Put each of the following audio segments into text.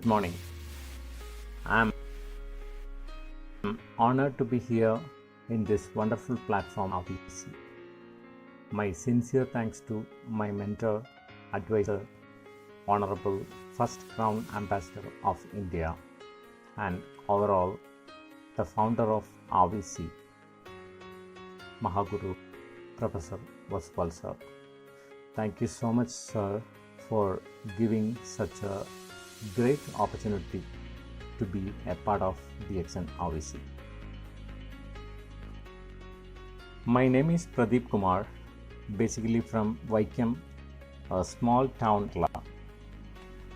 Good morning. I'm honored to be here in this wonderful platform of EC. My sincere thanks to my mentor, advisor, Honorable First Crown Ambassador of India, and overall the founder of RVC, Mahaguru Professor Vaswal sir. Thank you so much, sir, for giving such a great opportunity to be a part of DXN RVC. My name is Pradeep Kumar, basically from Vaikam, a small town.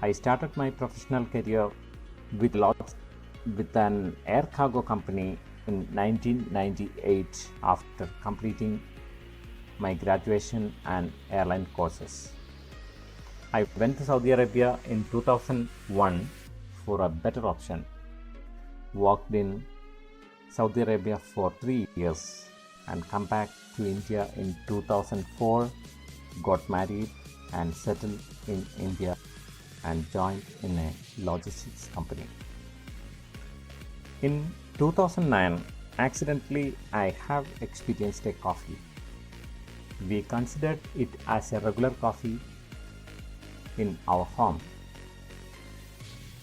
I started my professional career with an air cargo company in 1998 after completing my graduation and airline courses. I went to Saudi Arabia in 2001 for a better option. Worked in Saudi Arabia for 3 years and come back to India in 2004, got married and settled in India and joined in a logistics company. In 2009, accidentally I have experienced a coffee. We considered it as a regular coffee in our home.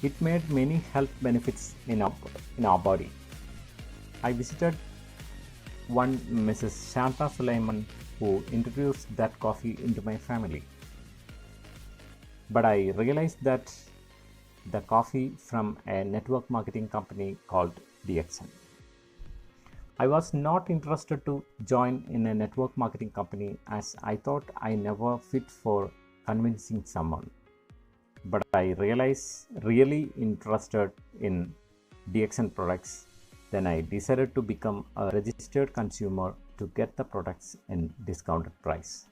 It made many health benefits in our body. I visited one Mrs. Shanta Sulaiman who introduced that coffee into my family. But I realized that the coffee from a network marketing company called DXN. I was not interested to join in a network marketing company as I thought I never fit for convincing someone. But I realized really interested in DXN products. Then I decided to become a registered consumer to get the products in discounted price.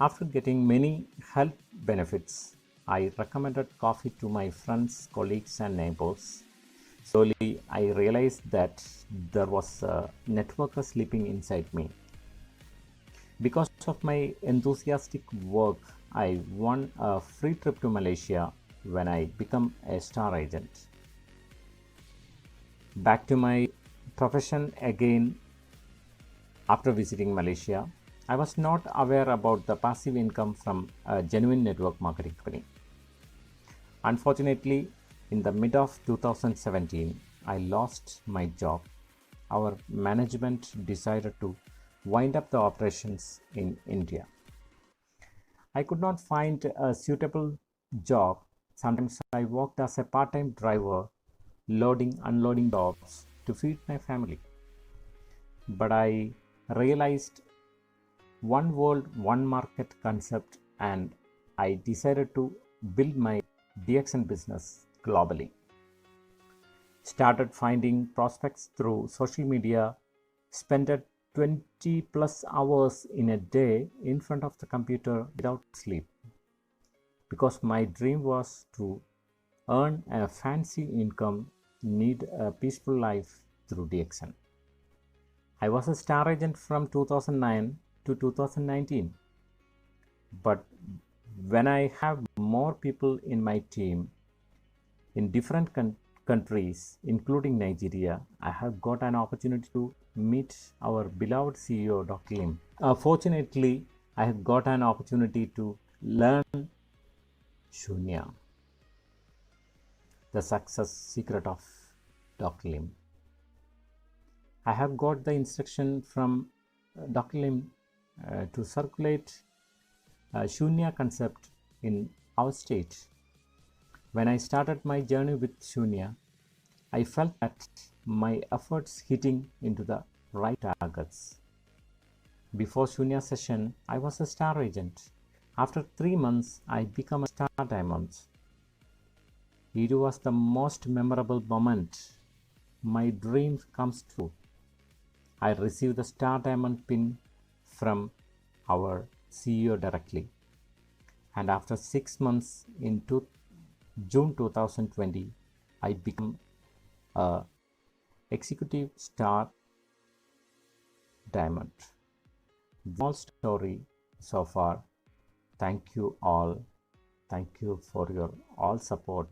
After getting many health benefits, I recommended coffee to my friends, colleagues and neighbors. Slowly, I realized that there was a networker sleeping inside me. Because of my enthusiastic work, I won a free trip to Malaysia when I became a star agent. Back to my profession again. After visiting Malaysia, I was not aware about the passive income from a genuine network marketing company. Unfortunately, in the mid of 2017, I lost my job. Our management decided to wind up the operations in India. I could not find a suitable job. Sometimes I worked as a part-time driver, loading, unloading jobs to feed my family. But I realized one world, one market concept, and I decided to build my DXN business globally. Started finding prospects through social media, spent 20 plus hours in a day in front of the computer without sleep, because my dream was to earn a fancy income, need a peaceful life through DXN. I was a star agent from 2009 to 2019, but when I have more people in my team in different countries, including Nigeria, I have got an opportunity to meet our beloved CEO, Dr. Lim. Fortunately, I have got an opportunity to learn Shunya, the success secret of Dr. Lim. I have got the instruction from Dr. Lim to circulate Shunya concept in our state. When I started my journey with Shunya, I felt that my efforts hitting into the right targets. Before Shunya session, I was a star agent. After 3 months, I became a star diamond. It was the most memorable moment. My dream comes true. I received the star diamond pin from our CEO directly. And after 6 months in June 2020, I became a executive star diamond. Small story so far. Thank you all Thank you for your all support.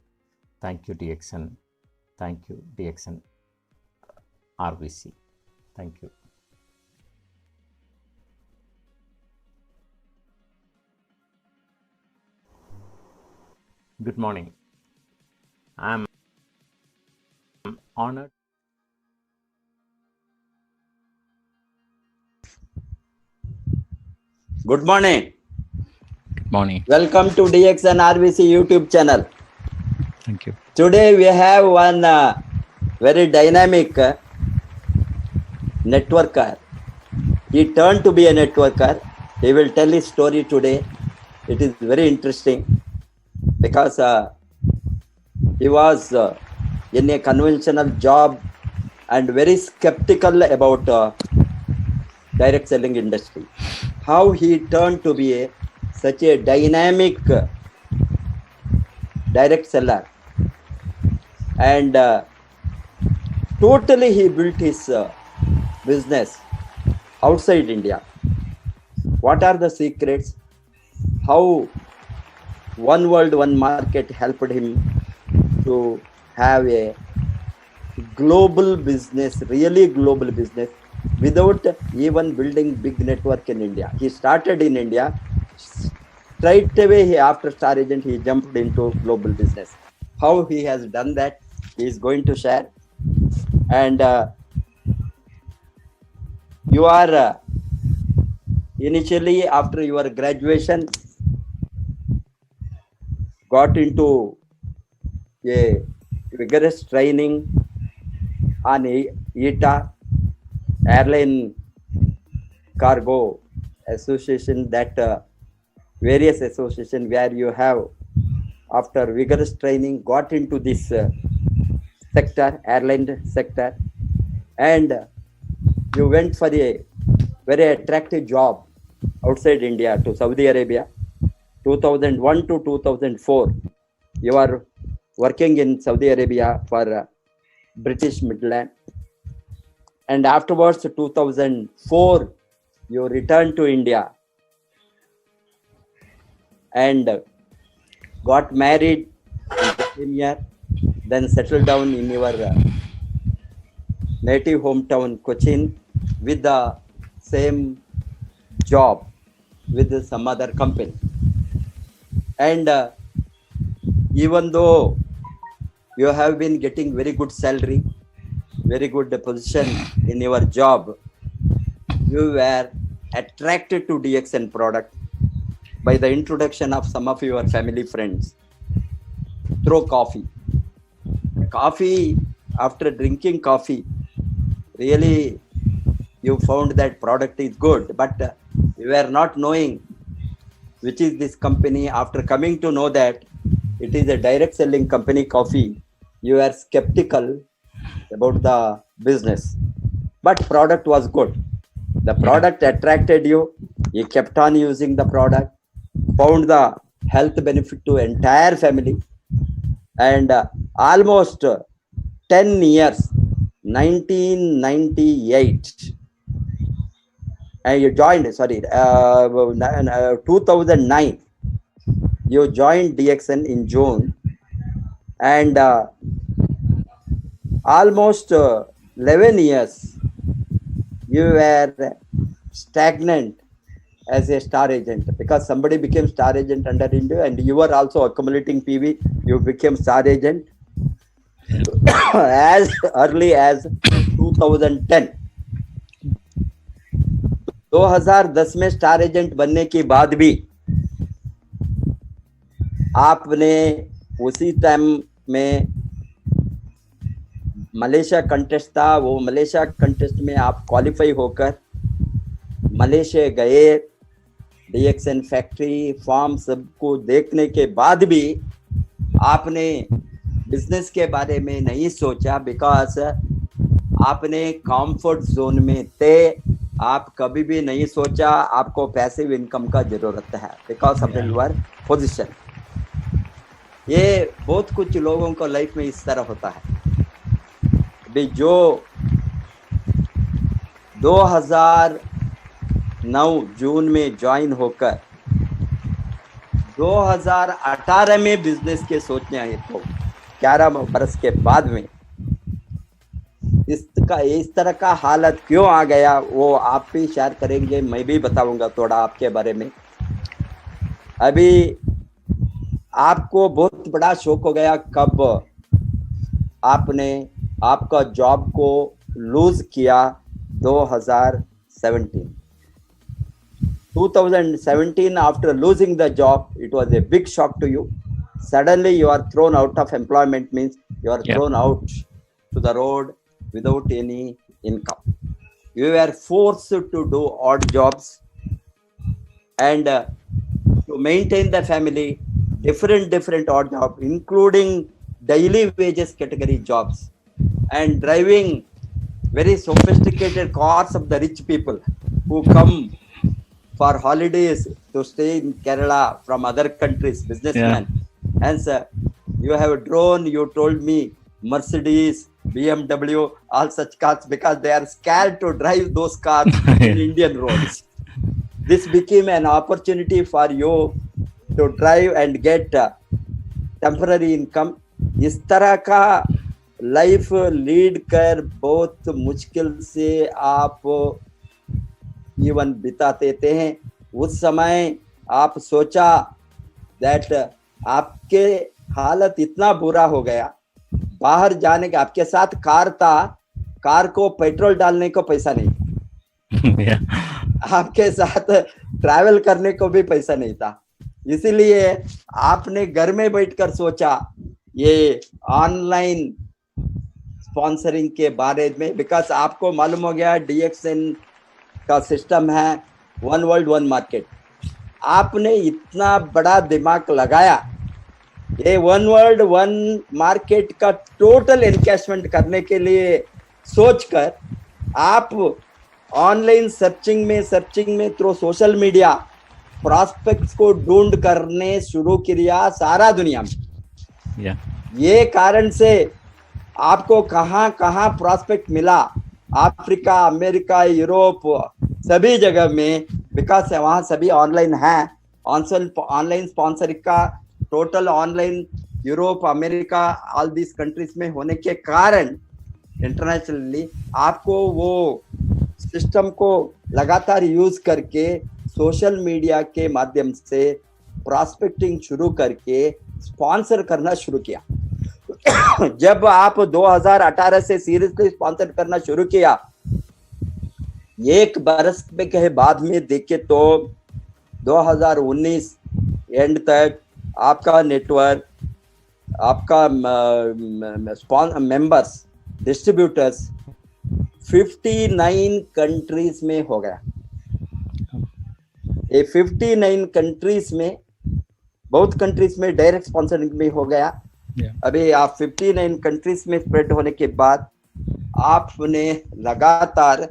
Thank you, DXN. Thank you, DXN RVC. Thank you. Good morning. I'm honored. Good morning. Morning. Welcome to DXN RVC YouTube channel. Thank you. Today we have one very dynamic networker. He turned to be a networker. He will tell his story today. It is very interesting because he was in a conventional job and very skeptical about direct selling industry. How he turned to be such a dynamic direct seller, and totally he built his business outside India. What are the secrets? How one world, one market helped him to have a global business, really global business, without even building big network in India. He started in India. Straight away, after Star Agent, he jumped into global business. How he has done that, he is going to share. And you are initially, after your graduation, got into a rigorous training on ETA, Airline Cargo Association, that various association where you have, after vigorous training, got into this sector, airline sector, and you went for a very attractive job outside India to Saudi Arabia. 2001 to 2004, you are working in Saudi Arabia for British Midland. And afterwards, 2004, you returned to India and got married in the same year, then settled down in your native hometown, Cochin, with the same job with some other company. And even though you have been getting very good salary, very good position in your job, you were attracted to DXN product by the introduction of some of your family friends through coffee. Coffee, after drinking coffee, really you found that product is good, but you were not knowing which is this company. After coming to know that it is a direct selling company, coffee, you are skeptical about the business, but product was good. The product attracted you. You kept on using the product, found the health benefit to entire family, and almost 10 years, 1998, you joined, 2009, you joined DXN in June, and almost 11 years, you were stagnant as a star agent, because somebody became star agent under India, and you were also accumulating PV. You became star agent as early as 2010. 2010 में star agent बनने के बाद भी आपने उसी time में Malaysia contest था, वो मलेशिया कंटेस्ट में आप क्वालिफाई होकर मलेशिया गए। DXN फैक्ट्री फार्म सबको देखने के बाद भी आपने बिजनेस के बारे में नहीं सोचा, बिकॉज आपने कंफर्ट जोन में थे। आप कभी भी नहीं सोचा आपको पैसिव इनकम का जरूरत है, बिकॉज ऑफ योर पोजीशन। ये बहुत कुछ लोगों को लाइफ में इस तरह होता है। अभी जो 2009 जून में ज्वाइन होकर 2018 में बिजनेस के सोचने आए तो 11 बरस के बाद में इस तरह का हालत क्यों आ गया, वो आप भी शेयर करेंगे, मैं भी बताऊंगा थोड़ा आपके बारे में। अभी आपको बहुत बड़ा शौक हो गया कब आपने आपका जॉब को लूज किया। 2017 after losing the job, it was a big shock to you. Suddenly you are thrown out of employment, means you are thrown out to the road without any income. You were forced to do odd jobs and to maintain the family, different odd jobs, including daily wages category jobs, and driving very sophisticated cars of the rich people who come for holidays to stay in Kerala from other countries, businessmen. Hence, you have drone, you told me, Mercedes, BMW, all such cars, because they are scared to drive those cars in Indian roads. This became an opportunity for you to drive and get temporary income. इस तरह का life lead कर बहुत मुश्किल से आप जीवन बिताते थे। उस समय आप सोचा दैट आपके हालत इतना बुरा हो गया, बाहर जाने का, आपके साथ कार था, कार को पेट्रोल डालने को पैसा नहीं था, आपके साथ ट्रैवल करने को भी पैसा नहीं था। इसीलिए आपने घर में बैठकर सोचा ये ऑनलाइन स्पॉन्सरिंग के बारे में, बिकॉज आपको मालूम हो गया DXN का सिस्टम है, वन वर्ल्ड वन मार्केट। आपने इतना बड़ा दिमाग लगाया, ये वन वर्ल्ड वन मार्केट का टोटल एनकैशमेंट करने के लिए सोचकर आप ऑनलाइन सर्चिंग में थ्रू सोशल मीडिया प्रॉस्पेक्ट्स को ढूंढ करने शुरू किया सारा दुनिया में। ये कारण से आपको कहाँ कहाँ प्रॉस्पेक्ट मिला, अफ्रीका, अमेरिका, यूरोप, सभी जगह में, बिकॉज वहाँ सभी ऑनलाइन है। ऑनलाइन स्पॉन्सरिंग का total online Europe, America, all this countries में होने के कारण इंटरनेशनली आपको वो सिस्टम को लगातार यूज करके सोशल मीडिया के माध्यम से प्रॉस्पेक्टिंग शुरू करके स्पॉन्सर करना शुरू किया। जब आप 2018 से सीरियसली स्पॉन्सर करना शुरू किया, एक बरस के बाद में देखे तो 2019 एंड तक आपका नेटवर्क, आपका मेंबर्स, डिस्ट्रीब्यूटर्स 59 कंट्रीज में हो गया। ये 59 कंट्रीज में, बहुत कंट्रीज में डायरेक्ट स्पॉन्सरिंग में हो गया। अभी आप 59 कंट्रीज में स्प्रेड होने के बाद आपने लगातार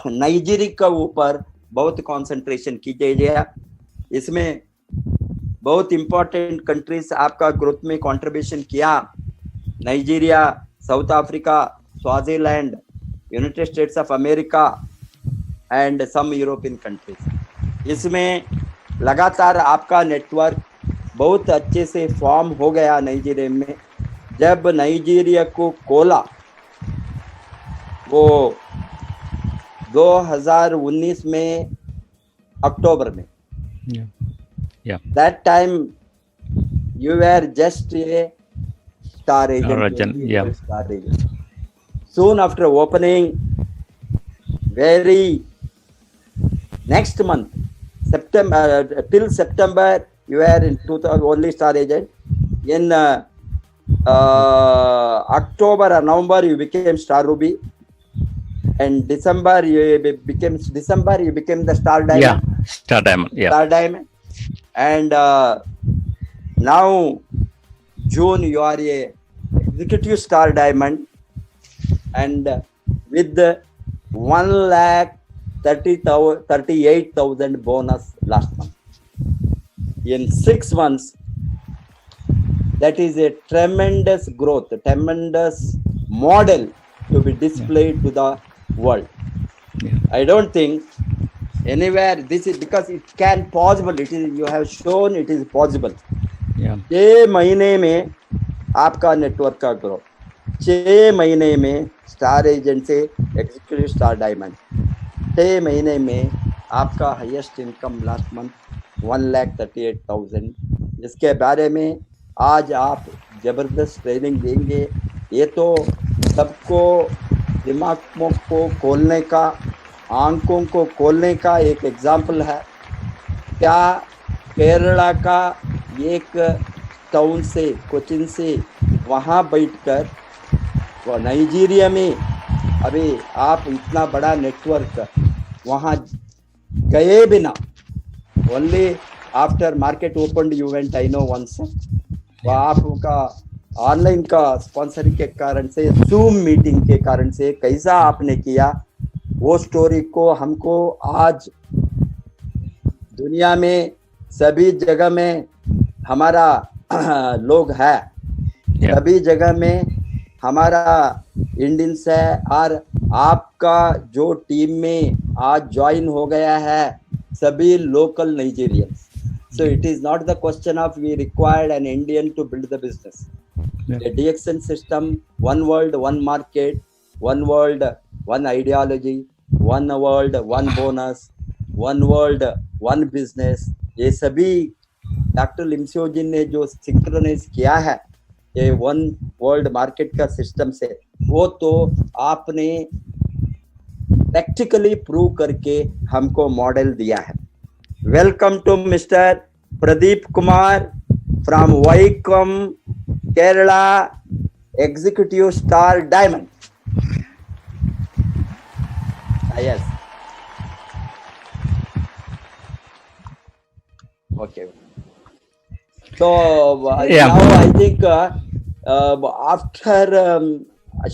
नाइजीरिया के ऊपर बहुत कंसंट्रेशन कीजिएगा। इसमें बहुत इंपॉर्टेंट कंट्रीज आपका ग्रोथ में कंट्रीब्यूशन किया, Nigeria, South Africa, Swaziland, United States of America and some European countries. इसमें लगातार आपका नेटवर्क बहुत अच्छे से फॉर्म हो गया नाइजीरिया में। जब नाइजीरिया को खोला वो 2019 में अक्टूबर में, that time you were just a star agent, star agent. Soon after opening, very next month, September, till September you were in 2000 only star agent. In October or November you became Star Ruby, and December you became the Star Diamond. Yeah, Star Diamond. Yeah, Star Diamond. And now June you are a executive Star Diamond, and with 1,38,000 bonus last month. In 6 months, that is a tremendous growth, a tremendous model to be displayed to the world. I don't think anywhere. This is because it can possible. It is, you have shown it is possible. Yeah. 6 महीने में आपका network का growth, 6 महीने में star agent से executive star diamond, 6 महीने में आपका हाईएस्ट इनकम लास्ट मंथ 1,38,000, जिसके बारे में आज आप जबरदस्त ट्रेनिंग देंगे। ये तो सबको दिमागों को खोलने का, आंखों को खोलने का एक एग्जाम्पल है। क्या केरला का एक टाउन से, कोचिन से वहाँ बैठकर वो नाइजीरिया में, अभी आप इतना बड़ा नेटवर्क वहाँ गए बिना, only after market open you went, I know once, वो आपका ऑनलाइन का स्पॉन्सरिंग के कारण से, जूम मीटिंग के कारण से कैसा आपने किया, वो स्टोरी को हमको आज दुनिया में सभी जगह में हमारा लोग है, सभी जगह में हमारा इंडियंस है, और आपका जो टीम में आज ज्वाइन हो गया है सभी local Nigerians. So it is not the question of we required an Indian to build the business. Yeah. The DXN system, one world, one market, one world, one ideology, one world, one bonus, one world, one business, ये सभी doctor लिम्सियोजिन ने जो synchronise किया है ये one world market का system से, वो तो आपने प्रैक्टिकली प्रूव करके हमको मॉडल दिया है। Welcome to Mr. Pradeep Kumar from Vaikom, Kerala, Executive Star Diamond. Yes. Okay. So Yeah. now I think after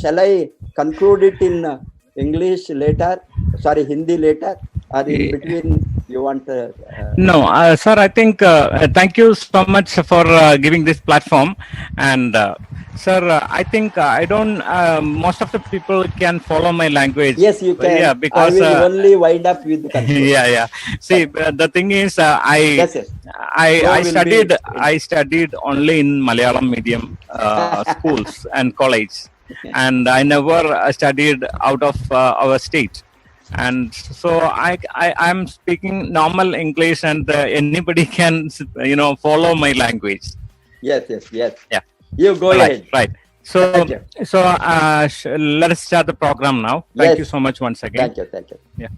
shall I conclude it in English later? Sorry, Hindi later, or in Yeah. between you want? No, sir, I think thank you so much for giving this platform. And sir, I think I don't, most of the people can follow my language. Yes, you can. Yeah, because I will only wind up with the conclusion. yeah. See, the thing is, Yes, yes. So I will studied be- I studied only in Malayalam medium schools and college, and I never studied out of our state. And so I'm speaking normal English, and anybody can follow my language. Yes, yes, yes. Yeah. You go ahead. Right. So Thank you. let us start the program now. Thank Yes. you so much once again. Thank you, thank you. Yeah.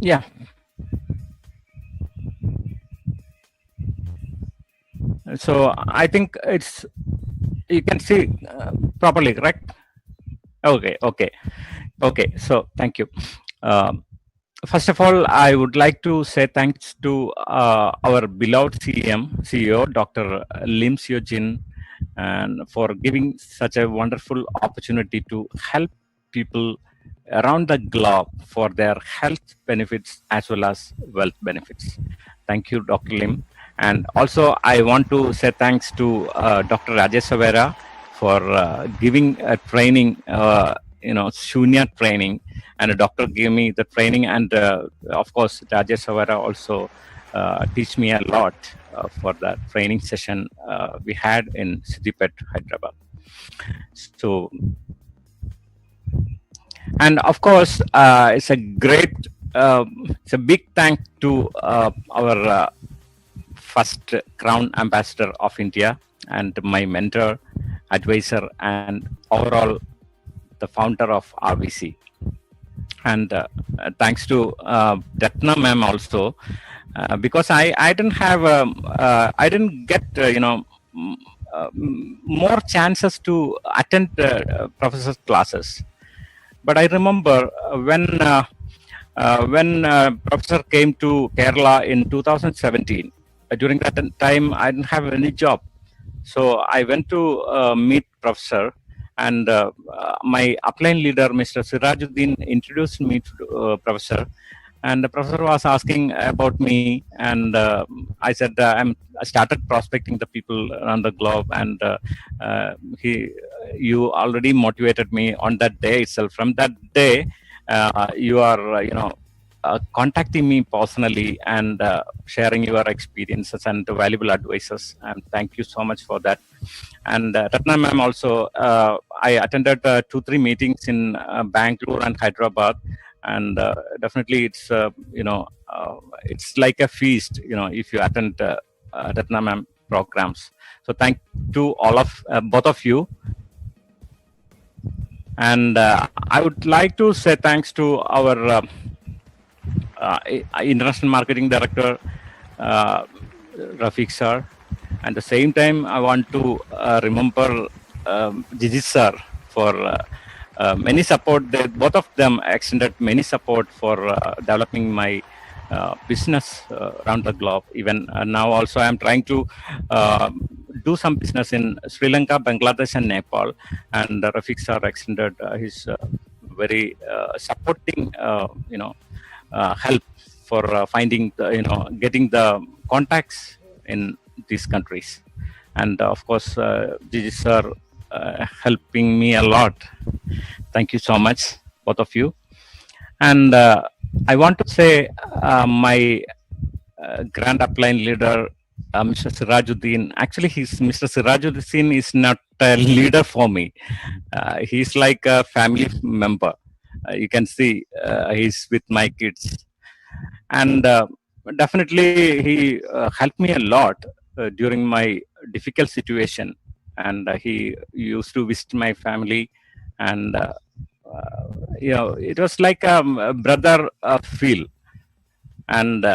Yeah. So I think it's, you can see properly, correct? Okay. So thank you. First of all, I would like to say thanks to our beloved CEO, Dr. Lim Seo Jin, and for giving such a wonderful opportunity to help people around the globe for their health benefits as well as wealth benefits. Thank you, Dr. Lim. And also, I want to say thanks to Dr. Rajesh Savera for giving a training, Shunya training, and a doctor gave me the training, and of course, Rajesh Savera also teach me a lot for that training session we had in Siddipet, Hyderabad. So, and of course, it's a great, it's a big thank to our first Crown Ambassador of India and my mentor, advisor, and overall the founder of RVC. And thanks to Ratna ma'am also, because I didn't have, I didn't get, more chances to attend professor's classes. But I remember when professor came to Kerala in 2017, during that time, I didn't have any job. So I went to meet professor, and my upline leader, Mr. Sirajuddin, introduced me to professor. And the professor was asking about me, and I said I started prospecting the people around the globe, and he, you already motivated me on that day itself. From that day, you are contacting me personally and sharing your experiences and valuable advices, and thank you so much for that. And Ratna ma'am also, I attended 2-3 meetings in Bangalore and Hyderabad, and definitely it's like a feast, if you attend Ratna ma'am programs. So thank to all of both of you. And I would like to say thanks to our international marketing director, Rafiq sir. At the same time, I want to remember Gigi sir for many support. Both of them extended many support for developing my business around the globe. Even now also, I am trying to do some business in Sri Lanka, Bangladesh, and Nepal. And Rafiq sir extended his very supporting, help for finding, getting the contacts in these countries. And of course, Gigi sir helping me a lot. Thank you so much, both of you. And I want to say my grand upline leader, Mr. Sirajuddin. Actually, Mr. Sirajuddin is not a leader for me. He's like a family member. You can see he's with my kids. And definitely he helped me a lot during my difficult situation. And he used to visit my family, and it was like a brother feel. And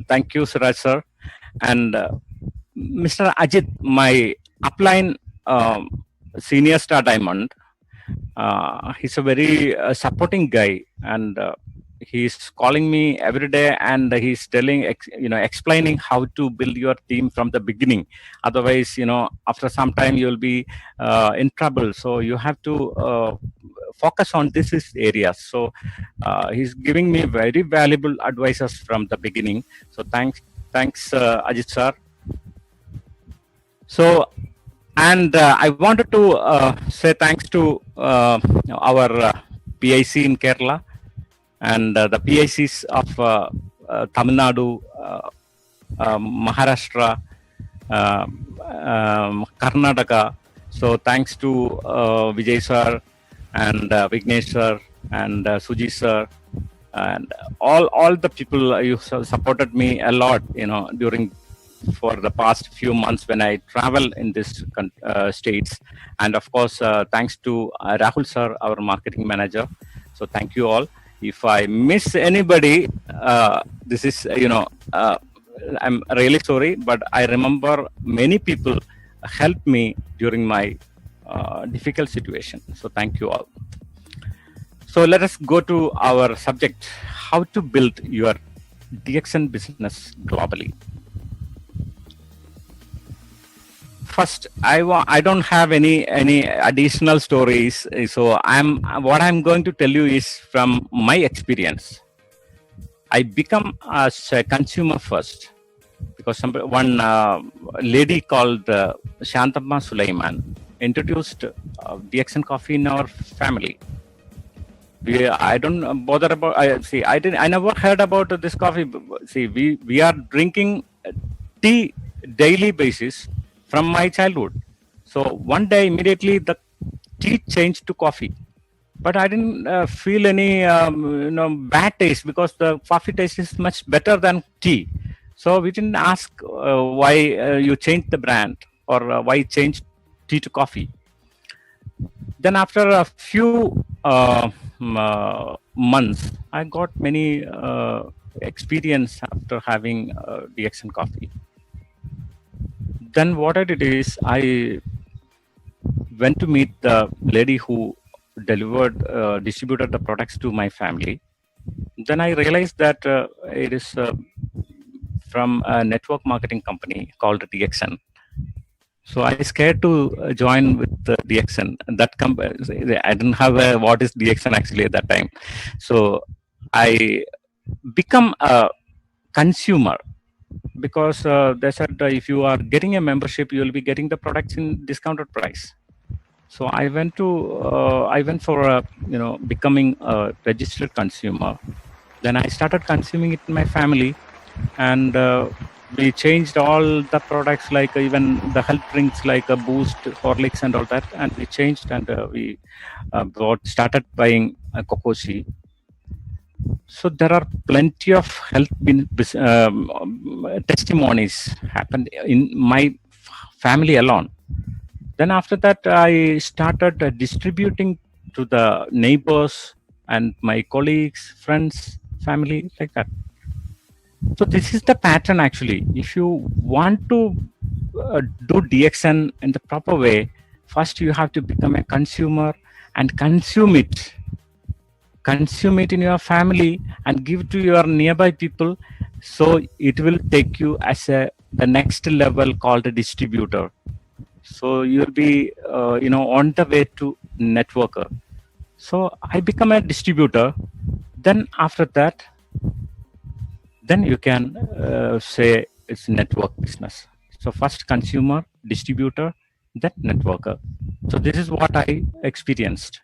thank you, Siraj sir. And Mr. Ajit, my upline senior star diamond, he's a very supporting guy, and he's calling me every day, and he's telling, explaining how to build your team from the beginning. Otherwise, after some time you'll be in trouble. So you have to focus on this area. So he's giving me very valuable advices from the beginning. So thanks, Ajit sir. So, and I wanted to say thanks to our PIC in Kerala, and the PICs of Tamil Nadu, Maharashtra, Karnataka. So thanks to Vijay sir and Vignesh sir and Suji sir, and all the people you supported me a lot, during for the past few months when I travel in this states. And of course, thanks to Rahul sir, our marketing manager. So thank you all. If I miss anybody, this is, I'm really sorry, but I remember many people helped me during my difficult situation. So thank you all. So let us go to our subject, how to build your DXN business globally. First, I don't have any additional stories. So what I'm going to tell you is from my experience. I become as a consumer first, because one lady called Shantamma Sulaiman introduced DXN coffee in our family. I don't bother about. I never heard about this coffee. See, we are drinking tea daily basis from my childhood. So one day immediately the tea changed to coffee, but I didn't feel any bad taste, because the coffee taste is much better than tea. So we didn't ask why you changed the brand, or why changed tea to coffee. Then after a few months, I got many experience after having DXN coffee. Then what I did is I went to meet the lady who distributed the products to my family. Then I realized that it is from a network marketing company called DXN. So I scared to join with DXN. That I didn't have what is DXN actually at that time. So I become a consumer, because they said if you are getting a membership, you will be getting the products in discounted price. So I went for becoming a registered consumer. Then I started consuming it in my family, and we changed all the products, like even the health drinks like a Boost, Horlicks, and all that, and we changed, and we started buying Kokoshi. So there are plenty of health testimonies happened in my family alone. Then after that, I started distributing to the neighbors and my colleagues, friends, family, like that. So this is the pattern actually. If you want to do DXN in the proper way, first you have to become a consumer and consume it. Consume it in your family and give to your nearby people. So it will take you as the next level called a distributor. So you'll be on the way to networker. So I become a distributor. Then after that, then you can say it's network business. So first consumer, distributor, then networker. So this is what I experienced.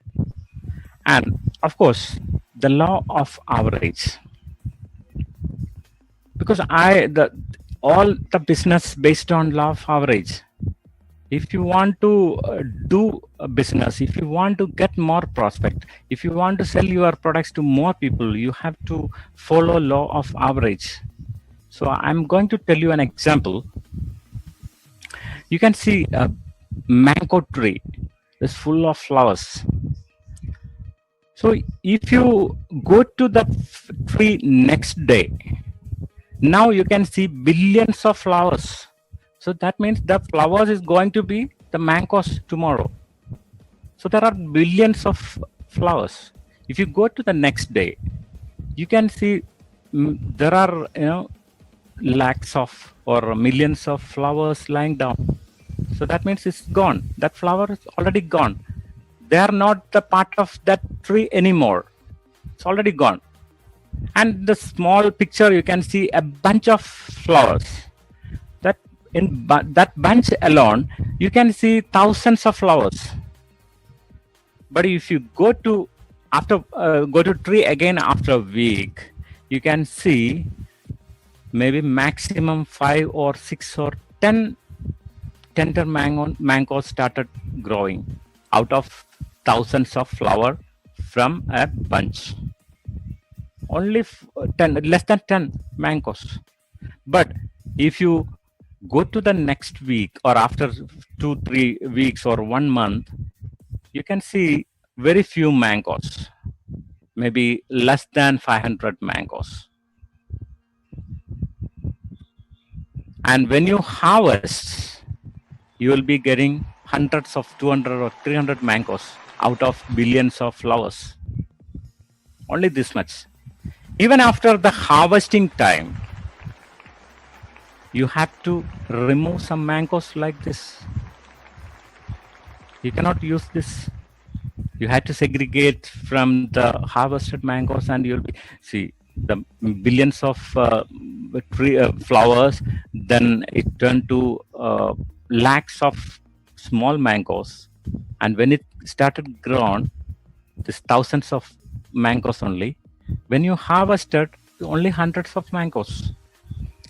And of course, the law of average. Because all the business based on law of average. If you want to do a business, if you want to get more prospect, if you want to sell your products to more people, you have to follow law of average. So I'm going to tell you an example. You can see a mango tree is full of flowers. So if you go to the tree next day, now you can see billions of flowers. So that means the flowers is going to be the mangoes tomorrow. So there are billions of flowers. If you go to the next day, you can see there are lakhs of or millions of flowers lying down. So that means it's gone. That flower is already gone. They are not the part of that tree anymore. It's already gone. And the small picture, you can see a bunch of flowers. In that bunch alone, you can see thousands of flowers. But if you go to tree again after a week, you can see maybe maximum 5 or 6 or 10 tender mangoes started growing out of thousands of flower from a bunch. Only less than 10 mangoes. But if you go to the next week or after 2-3 weeks or 1 month, you can see very few mangoes, maybe less than 500 mangoes. And when you harvest, you will be getting hundreds of 200 or 300 mangoes out of billions of flowers. Only this much. Even after the harvesting time, you have to remove some mangoes like this. You cannot use this. You have to segregate from the harvested mangoes, and you'll see the billions of flowers. Then it turned to lakhs of small mangoes, and when it started grown, this thousands of mangoes only. When you harvested, only hundreds of mangoes.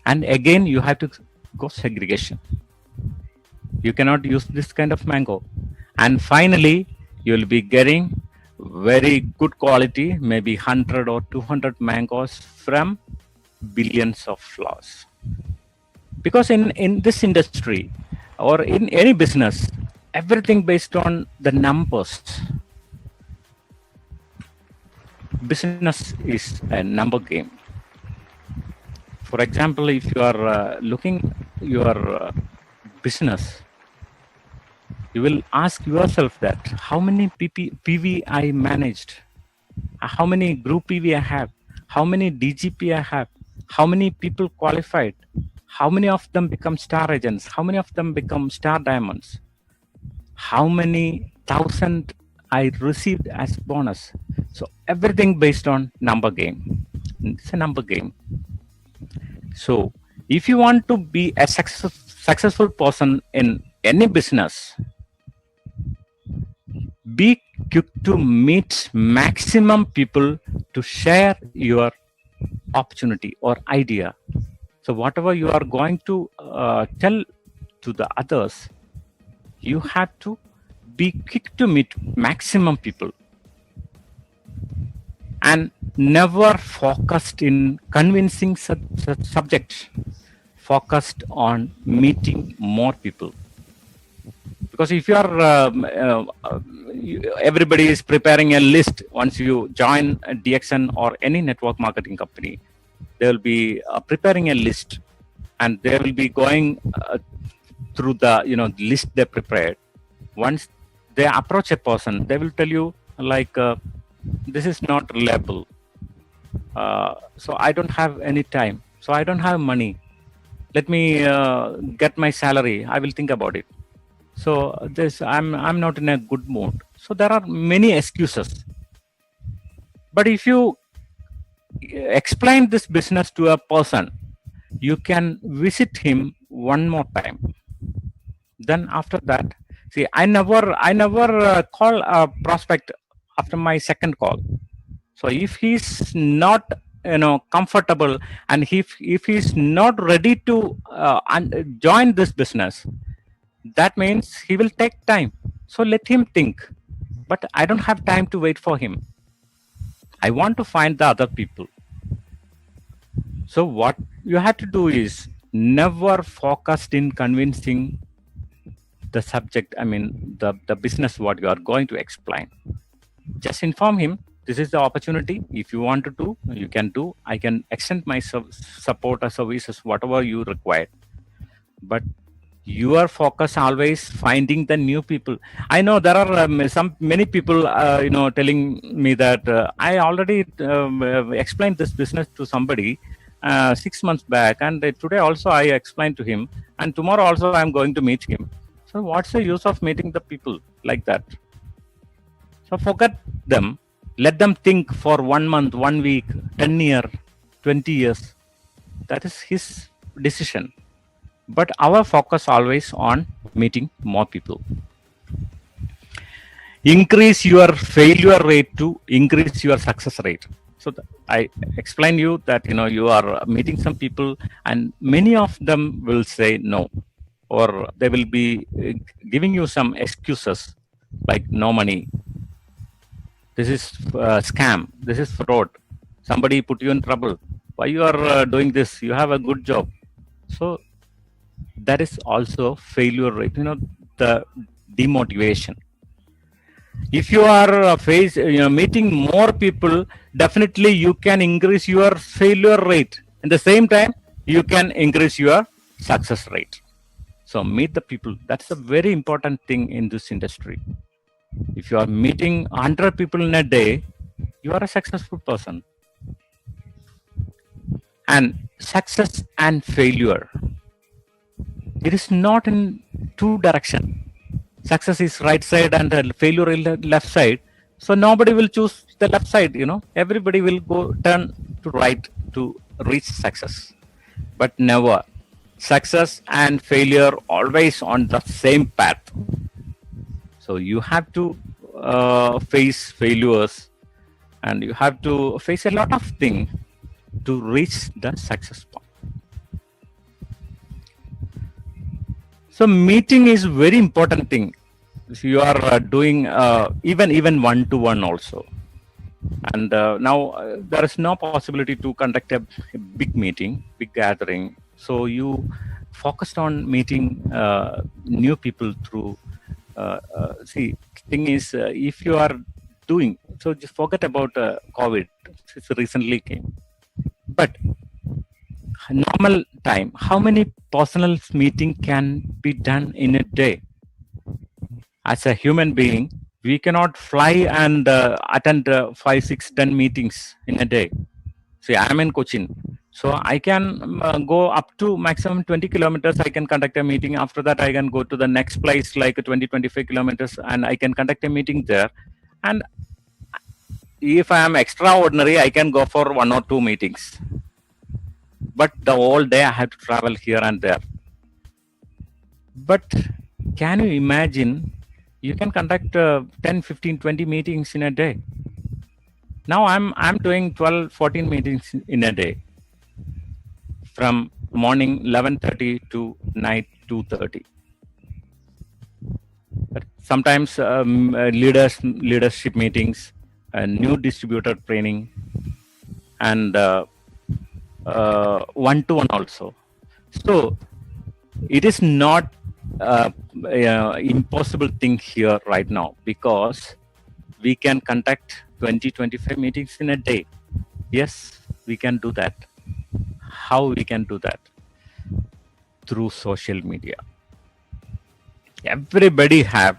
And again, you have to go segregation. You cannot use this kind of mango. And finally, you will be getting very good quality, maybe 100 or 200 mangoes from billions of flowers. Because in this industry or in any business, everything based on the numbers. Business is a number game. For example, if you are looking your business, you will ask yourself that how many PV I managed, how many group PV I have, how many DGP I have, how many people qualified, how many of them become star agents, how many of them become star diamonds, how many thousand I received as bonus. So everything based on number game. It's a number game. So if you want to be a successful person in any business, be quick to meet maximum people to share your opportunity or idea. So whatever you are going to tell to the others, you have to be quick to meet maximum people and never focused in convincing subject, focused on meeting more people. Because if you are everybody is preparing a list, once you join DXN or any network marketing company, they will be preparing a list, and they will be going through the list they prepared. Once they approach a person, they will tell you like, this is not reliable, so I don't have any time, so I don't have money, let me get my salary, I will think about it. So this, I'm not in a good mood. So there are many excuses. But if you explain this business to a person, you can visit him one more time. Then after that, see, I never call a prospect after my second call. So if he's not comfortable, and if he's not ready to join this business, that means he will take time. So let him think. But I don't have time to wait for him. I want to find the other people. So what you have to do is never focused in convincing the subject, I mean the business what you are going to explain. Just inform him, this is the opportunity. If you want to do, you can do. I can extend my support or services, whatever you require. But your focus always finding the new people. I know there are many people telling me that I already explained this business to somebody 6 months back, and today also I explained to him, and tomorrow also I am going to meet him. So what's the use of meeting the people like that? So forget them. Let them think for 1 month, 1 week, 10 years, 20 years. That is his decision. But our focus always on meeting more people. Increase your failure rate to increase your success rate. So I explained you that you are meeting some people, and many of them will say no, or they will be giving you some excuses like no money. This is scam. This is fraud. Somebody put you in trouble. Why you are doing this? You have a good job. So that is also failure rate, the demotivation. If you are meeting more people, definitely you can increase your failure rate. At the same time, you can increase your success rate. So meet the people. That's a very important thing in this industry. If you are meeting 100 people in a day, you are a successful person. And success and failure, it is not in two directions. Success is right side and failure is left side. So nobody will choose the left side, Everybody will go turn to right to reach success. But never. Success and failure always on the same path. So you have to face failures, and you have to face a lot of things to reach the success point. So meeting is very important thing. If you are doing even one-to-one also, and now there is no possibility to conduct a big meeting, big gathering. So you focused on meeting new people through. See, thing is, if you are doing so, just forget about COVID. It recently came, but normal time, how many personal meeting can be done in a day? As a human being, we cannot fly and attend 5, 6, 10 meetings in a day. See, I am in Cochin, so I can go up to maximum 20 kilometers. I can conduct a meeting. After that, I can go to the next place like 20, 25 kilometers, and I can conduct a meeting there. And if I am extraordinary, I can go for 1 or 2 meetings. But the whole day I have to travel here and there. But can you imagine? You can conduct 10, 15, 20 meetings in a day. Now I'm doing 12, 14 meetings in a day, from morning 11:30 to night 2:30. But sometimes leadership meetings, new distributor training, and one-to-one also. So it is not impossible thing here right now, because we can conduct 20, 25 meetings in a day. Yes, we can do that. How we can do that? Through social media. Everybody have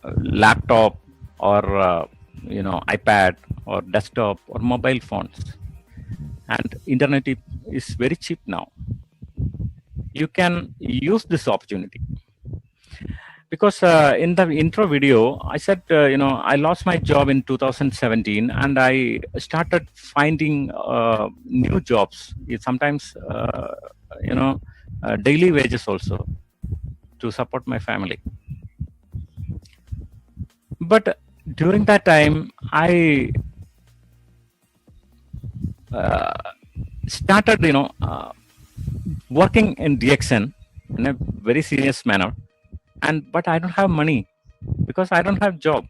a laptop or iPad or desktop or mobile phones, and internet is very cheap now. You can use this opportunity, because in the intro video I said I lost my job in 2017, and I started finding new jobs, sometimes daily wages also, to support my family. But during that time I started working in DXN in a very serious manner, but I don't have money, because I don't have job.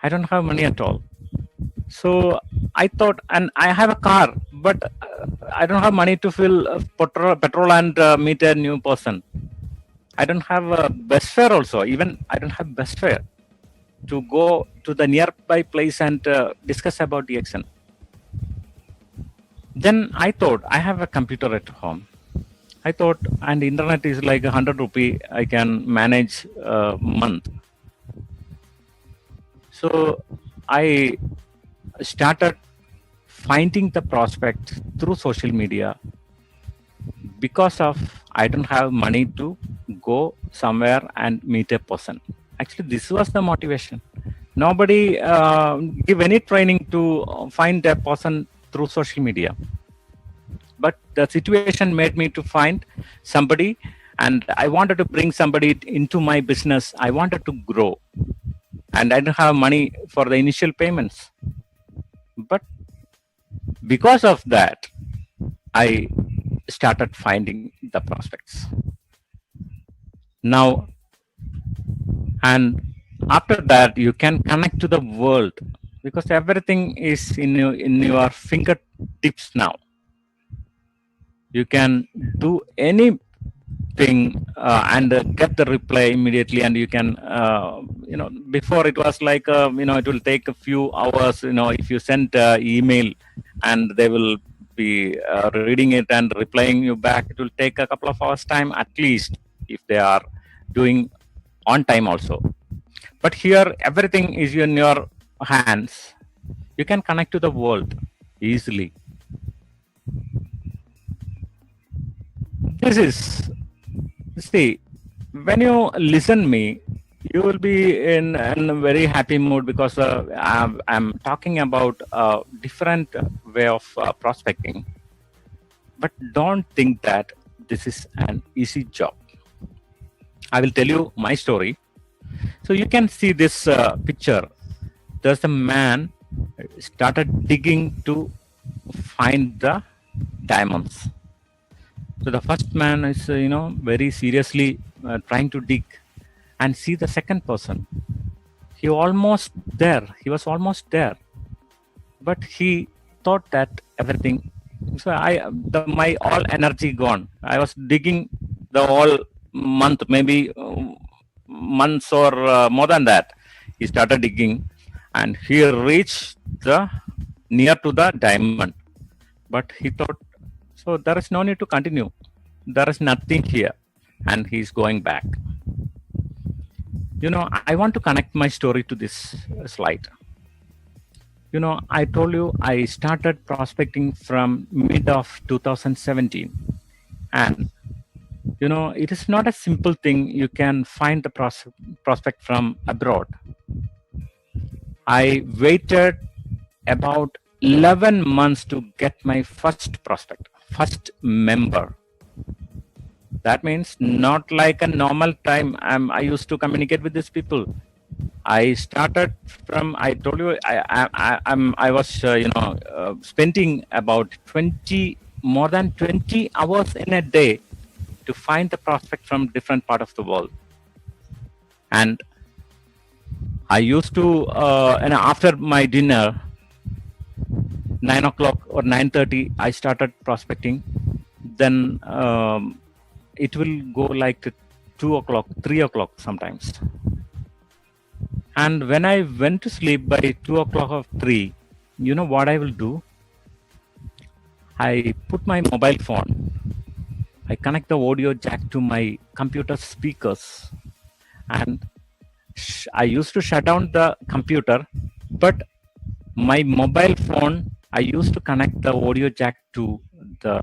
I don't have money at all. So I thought, and I have a car, but I don't have money to fill petrol and meet a new person. I don't have a bus fare also. Even I don't have bus fare to go to the nearby place and discuss about DXN. Then I thought, I have a computer at home. I thought, and internet is like 100 rupee, I can manage a month. So I started finding the prospect through social media, because of I don't have money to go somewhere and meet a person. Actually, this was the motivation. Nobody give any training to find a person through social media. But the situation made me to find somebody, and I wanted to bring somebody into my business. I wanted to grow, and I didn't have money for the initial payments. But because of that, I started finding the prospects. Now, and after that, you can connect to the world, because everything is in your fingertips now. You can do anything and get the reply immediately, and you can before it was like it will take a few hours, if you send email, and they will be reading it and replying you back. It will take a couple of hours time at least, if they are doing on time also. But here everything is in your hands. You can connect to the world easily. This is, see, when you listen me, you will be in a very happy mood, because I'm talking about a different way of prospecting. But don't think that this is an easy job. I will tell you my story. So you can see this picture. There's a man started digging to find the diamonds. So the first man is, very seriously trying to dig, and see the second person. He was almost there, but he thought that everything. So my all energy gone. I was digging the whole month, maybe months or more than that. He started digging, and he reached near to the diamond, but he thought, so there is no need to continue. There is nothing here, and he's going back. I want to connect my story to this slide. I told you I started prospecting from mid of 2017, and it is not a simple thing. You can find the prospect from abroad. I waited about 11 months to get my first prospect, first member. That means not like a normal time. I used to communicate with these people. I started from, I told you, I was, spending about more than 20 hours in a day to find the prospect from different part of the world. And I used to, and after my dinner, 9 o'clock or 9:30, I started prospecting. Then it will go like 2 o'clock, 3 o'clock sometimes. And when I went to sleep by 2 o'clock or 3, you know what I will do? I put my mobile phone, I connect the audio jack to my computer speakers, and I used to shut down the computer, but my mobile phone, I used to connect the audio jack to the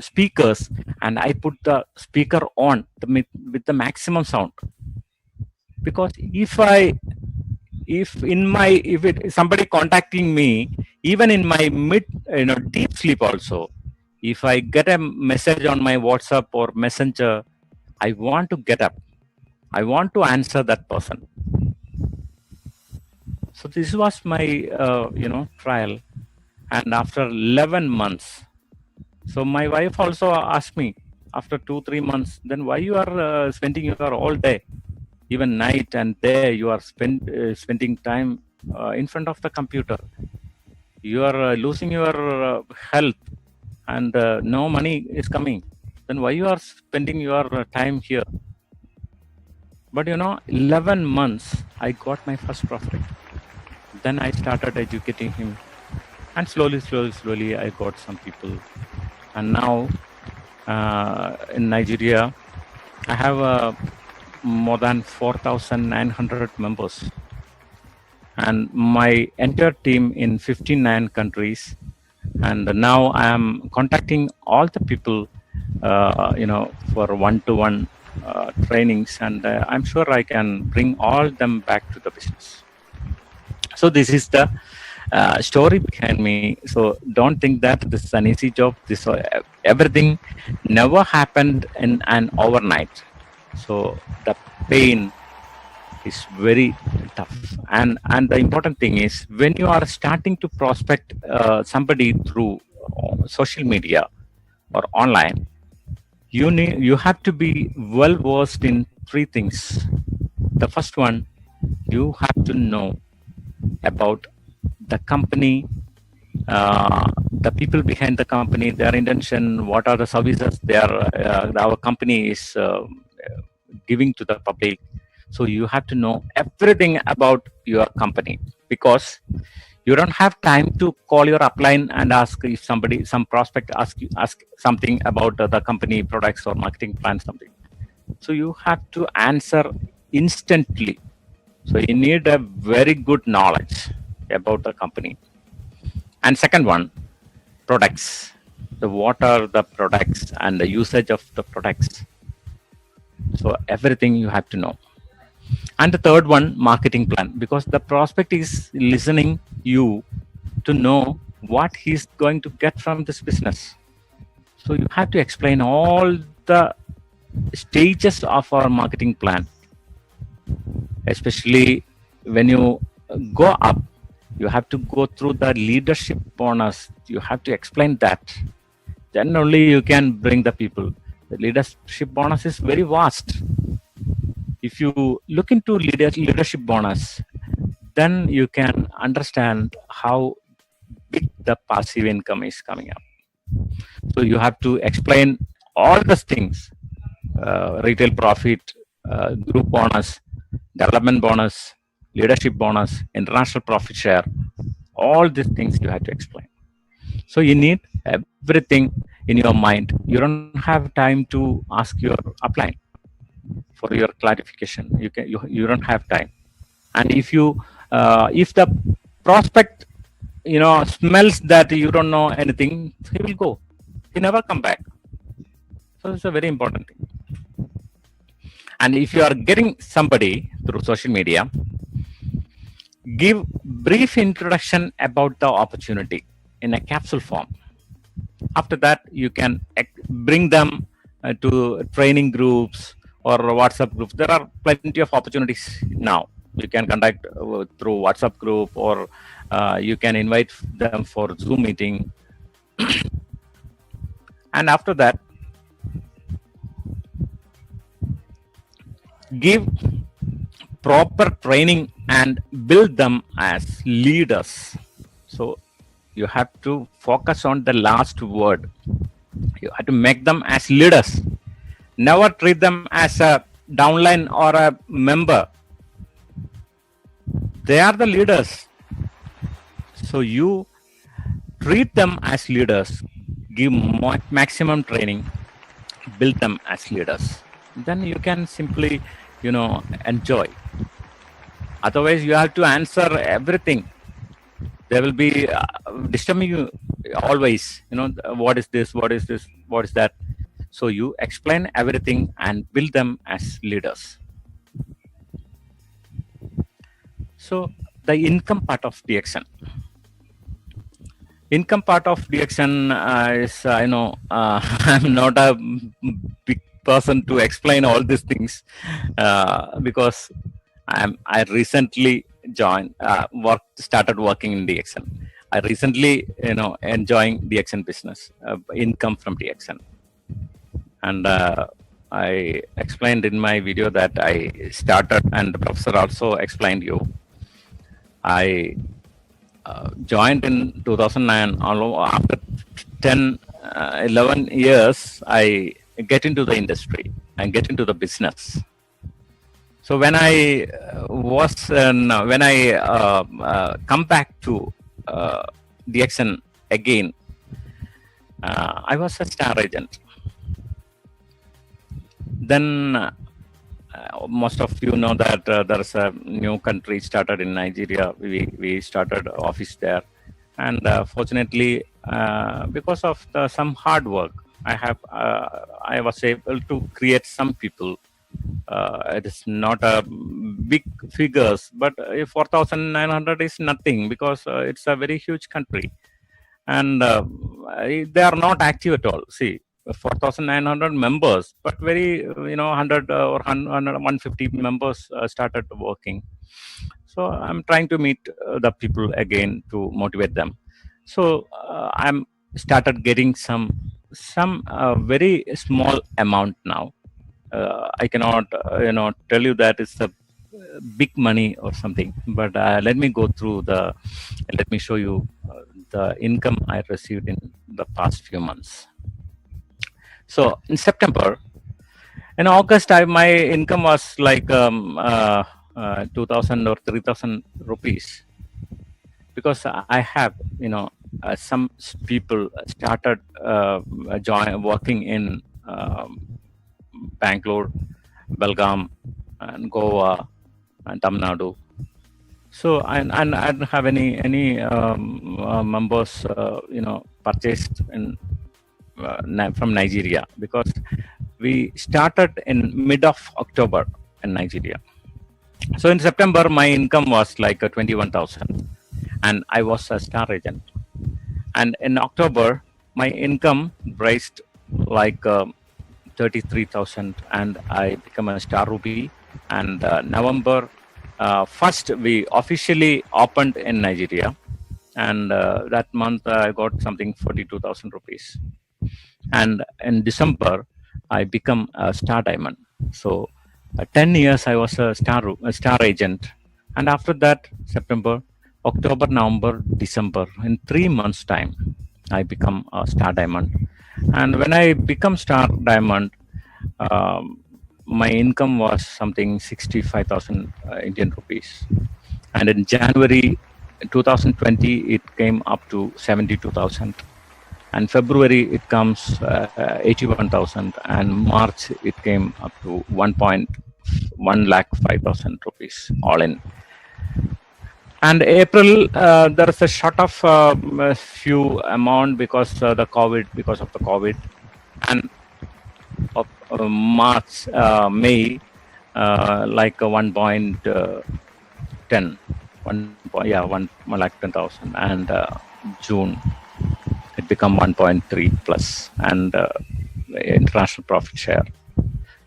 speakers, and I put the speaker on with the maximum sound. Because if somebody contacting me, even in my deep sleep also, if I get a message on my WhatsApp or Messenger, I want to get up. I want to answer that person. So this was my trial. And after 11 months, so my wife also asked me after 2-3 months, then why you are spending your all day, even night and day, you are spending time in front of the computer. You are losing your health, and no money is coming. Then why you are spending your time here? But 11 months, I got my first prospect. Then I started educating him, and slowly, I got some people. And now in Nigeria, I have more than 4,900 members, and my entire team in 59 countries. And now I am contacting all the people, for one-to-one trainings, and I'm sure I can bring all them back to the business. So this is the story behind me. So don't think that this is an easy job. Everything never happened in an overnight. So the pain is very tough. And the important thing is, when you are starting to prospect somebody through social media or online, you have to be well versed in 3 things. The first one, you have to know about the company, the people behind the company, their intention, what are the services our company is giving to the public. So you have to know everything about your company, because you don't have time to call your upline and ask if some prospect ask something about the company products or marketing plan, something. So you have to answer instantly. So you need a very good knowledge about the company. And second one, products. So what are the products and the usage of the products? So everything you have to know. And the third one, marketing plan, because the prospect is listening you to know what he's going to get from this business. So you have to explain all the stages of our marketing plan. Especially when you go up, you have to go through the leadership bonus. You have to explain that. Then only you can bring the people. The leadership bonus is very vast. If you look into leadership bonus, then you can understand how big the passive income is coming up. So you have to explain all these things, retail profit, group bonus, development bonus, leadership bonus, international profit share, all these things you have to explain. So you need everything in your mind. You don't have time to ask your upline for your clarification. You don't have time. And if the prospect smells that you don't know anything, he will go. He never come back. So it's a very important thing. And if you are getting somebody through social media, give brief introduction about the opportunity in a capsule form. After that, you can bring them to training groups or WhatsApp groups. There are plenty of opportunities now. You can contact through WhatsApp group, or you can invite them for Zoom meeting. And after that, give proper training and build them as leaders. So you have to focus on the last word. You have to make them as leaders. Never treat them as a downline or a member. They are the leaders. So you treat them as leaders, give maximum training, build them as leaders. Then you can simply, enjoy. Otherwise, you have to answer everything. They will be disturbing you always. What is this? What is this? What is that? So you explain everything and build them as leaders. So the income part of DXN. Income part of DXN is, I'm not a big person to explain all these things because I recently started working in DXN. I recently, enjoying DXN business, income from DXN. And I explained in my video that I started, and the professor also explained you. I joined in 2009. After 10, 11 years, I get into the industry and get into the business. So when I come back to DXN again, I was a star agent. Then most of you know that there's a new country started in Nigeria. We started office there, and fortunately, because of some hard work, I was able to create some people. It is not a big figures, but 4,900 is nothing because it's a very huge country, and they are not active at all. See, 4,900 members, but very 100 or 150 members started working. So I'm trying to meet the people again to motivate them. So I'm started getting some very small amount now. I cannot tell you that it's a big money or something, but let me show you the income I received in the past few months. So in September, in August, my income was like 2,000 or 3,000 rupees, because I have some people started working in Bangalore, Belgaum, and Goa, and Tamil Nadu. So I don't have any members purchased in from Nigeria, because we started in mid of October in Nigeria. So in September, my income was like 21,000, and I was a star agent. And in October, my income raised like 33,000, and I became a star rupee. And November 1st, we officially opened in Nigeria, and that month I got something 42,000 rupees. And in December, I become a star diamond. So 10 years I was a star agent, and after that, September, October, November, December, in 3 months time, I become a star diamond. And when I become star diamond, my income was something 65,000 Indian rupees. And in January 2020, it came up to 72,000. And February, it comes 81,000. And March, it came up to 1,05,000 rupees all in. And April, there is a short of few amount because of the COVID. And of May, like 1.10. 1,10,000, and June it become 1.3 plus, and international profit share.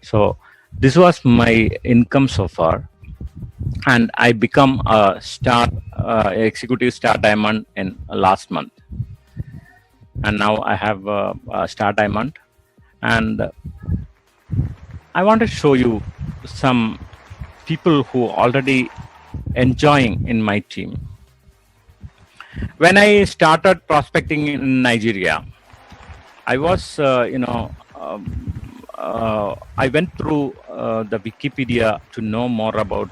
So this was my income so far, and I become a star executive star diamond in last month, and now I have a star diamond, and I want to show you some people who already enjoying in my team. When I started prospecting in Nigeria, I was I went through the Wikipedia to know more about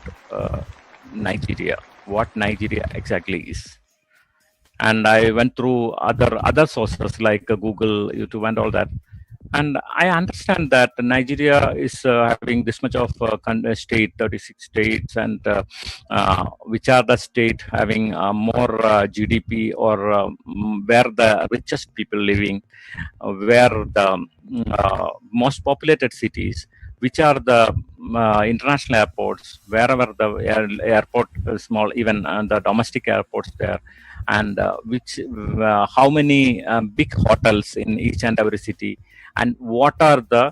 Nigeria, what Nigeria exactly is, and I went through other sources like Google, YouTube, and all that. And I understand that Nigeria is having this much of state, 36 states, and which are the state having more GDP, or where the richest people living, where the most populated cities, which are the international airports, wherever the airport is small, even the domestic airports there, and how many big hotels in each and every city, and what are the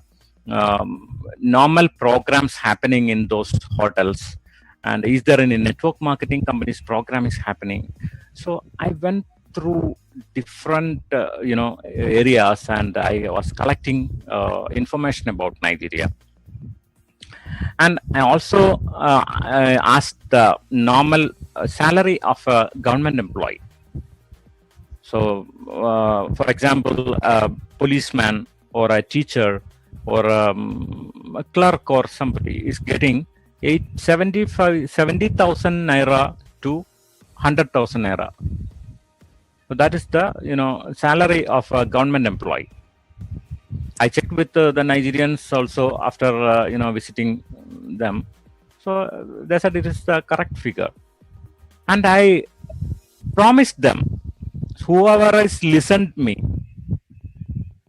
normal programs happening in those hotels, and is there any network marketing companies program is happening. So I went through different areas, and I was collecting information about Nigeria, and I also I asked the normal salary of a government employee. So for example, a policeman or a teacher or a clerk or somebody is getting 70,000 naira to 100,000 naira. So that is the salary of a government employee. I checked with the Nigerians also after visiting them. So they said it is the correct figure, and I promised them, whoever has listened me.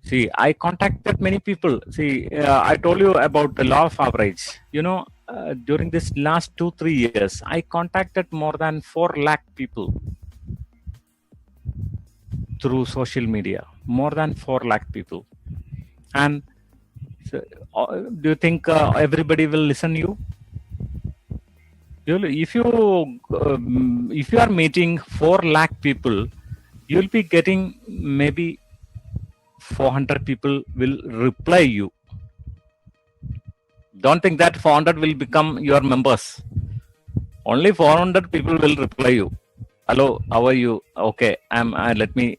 See, I contacted many people. See, I told you about the law of average. During this last 2-3 years, I contacted more than 4 lakh people through social media. More than 4 lakh people. And so, do you think everybody will listen you? If you are meeting 4 lakh people, you'll be getting maybe 400 people will reply you. Don't think that 400 will become your members. Only 400 people will reply you. Hello, how are you? Okay, let me.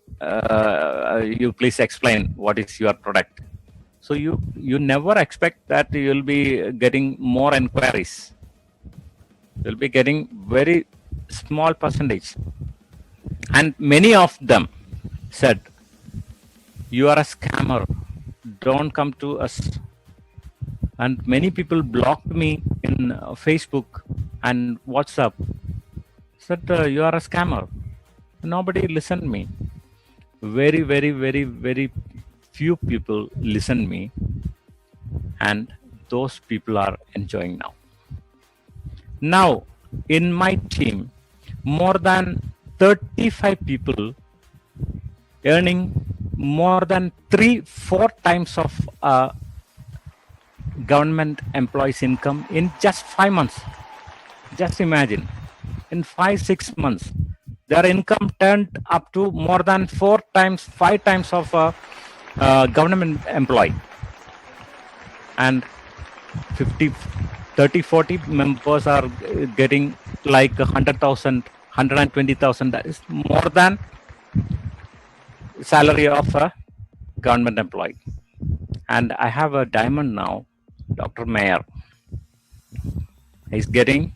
You please explain what is your product. So you never expect that you'll be getting more inquiries. You'll be getting very small percentage, and many of them said, "You are a scammer. Don't come to us." And many people blocked me in Facebook and WhatsApp. Said, "You are a scammer." Nobody listened me. Very, very, very, very few people listened me, and those people are enjoying now. Now, in my team, more than 35 people earning more than 3-4 times of government employees' income in just 5 months. Just imagine, in 5-6 months, their income turned up to more than 4 times, 5 times of a government employee. And 30-40 members are getting like 100,000, 120,000. That is more than salary of a government employee. And I have a diamond now, Dr. Mayer. He's getting,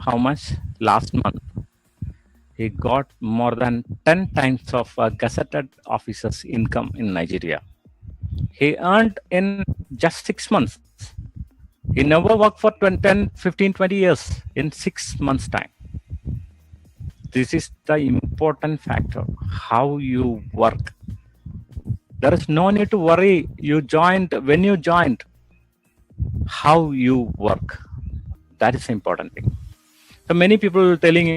how much? Last month, he got more than 10 times of a gazetted officer's income in Nigeria. He earned in just 6 months. He never worked for 10, 15, 20 years in 6 months' time. This is the important factor, how you work. There is no need to worry. When you joined, how you work. That is the important thing. So many people telling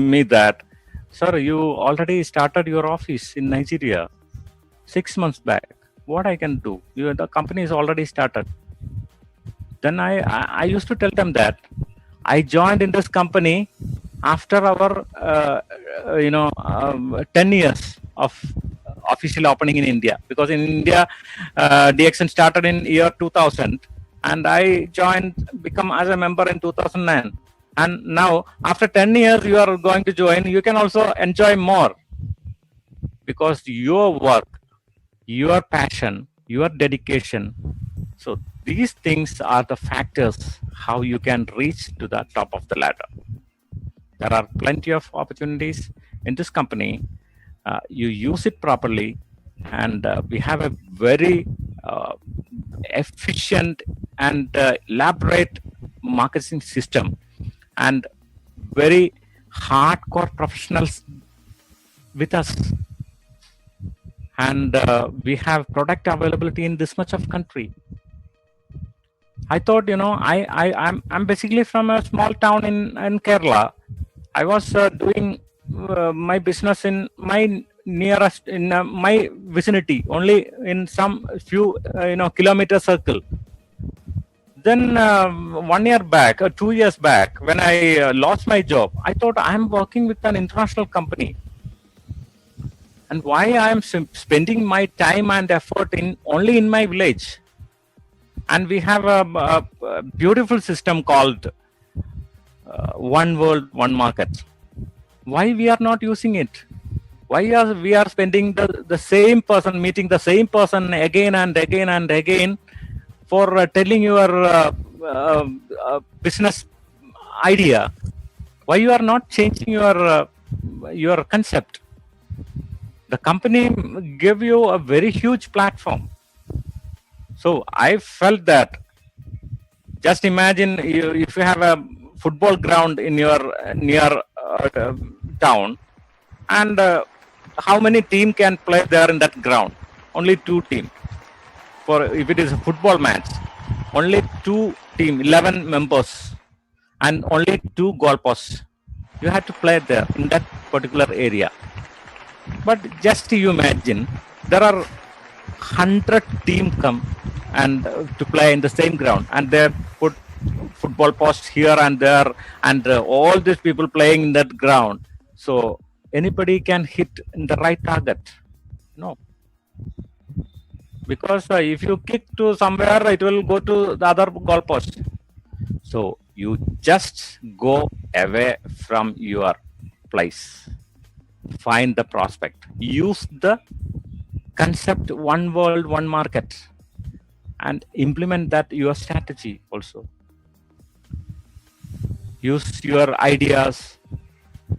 me that, sir, you already started your office in Nigeria 6 months back. What I can do? The company is already started. Then I used to tell them that I joined in this company after our 10 years of official opening in India, because in India DXN started in year 2000 and I joined, become as a member in 2009, and now after 10 years you are going to join, you can also enjoy more, because your work, your passion, your dedication. So these things are the factors how you can reach to the top of the ladder. There are plenty of opportunities in this company. You use it properly, and we have a very efficient and elaborate marketing system, and very hardcore professionals with us. And we have product availability in this much of country. I thought, I'm basically from a small town in Kerala. I was doing my business in my nearest, in my vicinity, only in some few kilometer circle. Then 1 year back, 2 years back, when I lost my job, I thought I'm working with an international company, and why I'm spending my time and effort only in my village. And we have a beautiful system called One World, One Market. Why we are not using it? Why are we spending the same person, meeting the same person again and again and again for telling your business idea? Why you are not changing your concept? The company gave you a very huge platform. So I felt that, just imagine if you have a football ground in your near town, and how many teams can play there in that ground? Only 2 teams. For if it is a football match, only 2 teams, 11 members, and only 2 goalposts. You have to play there in that particular area. But just you imagine, there are 100 teams come and to play in the same ground, and they put football posts here and there, and all these people playing in that ground. So anybody can hit in the right target? No, because if you kick to somewhere, it will go to the other goalpost. So you just go away from your place, find the prospect, use the concept One World, One Market, and implement that your strategy also. Use your ideas,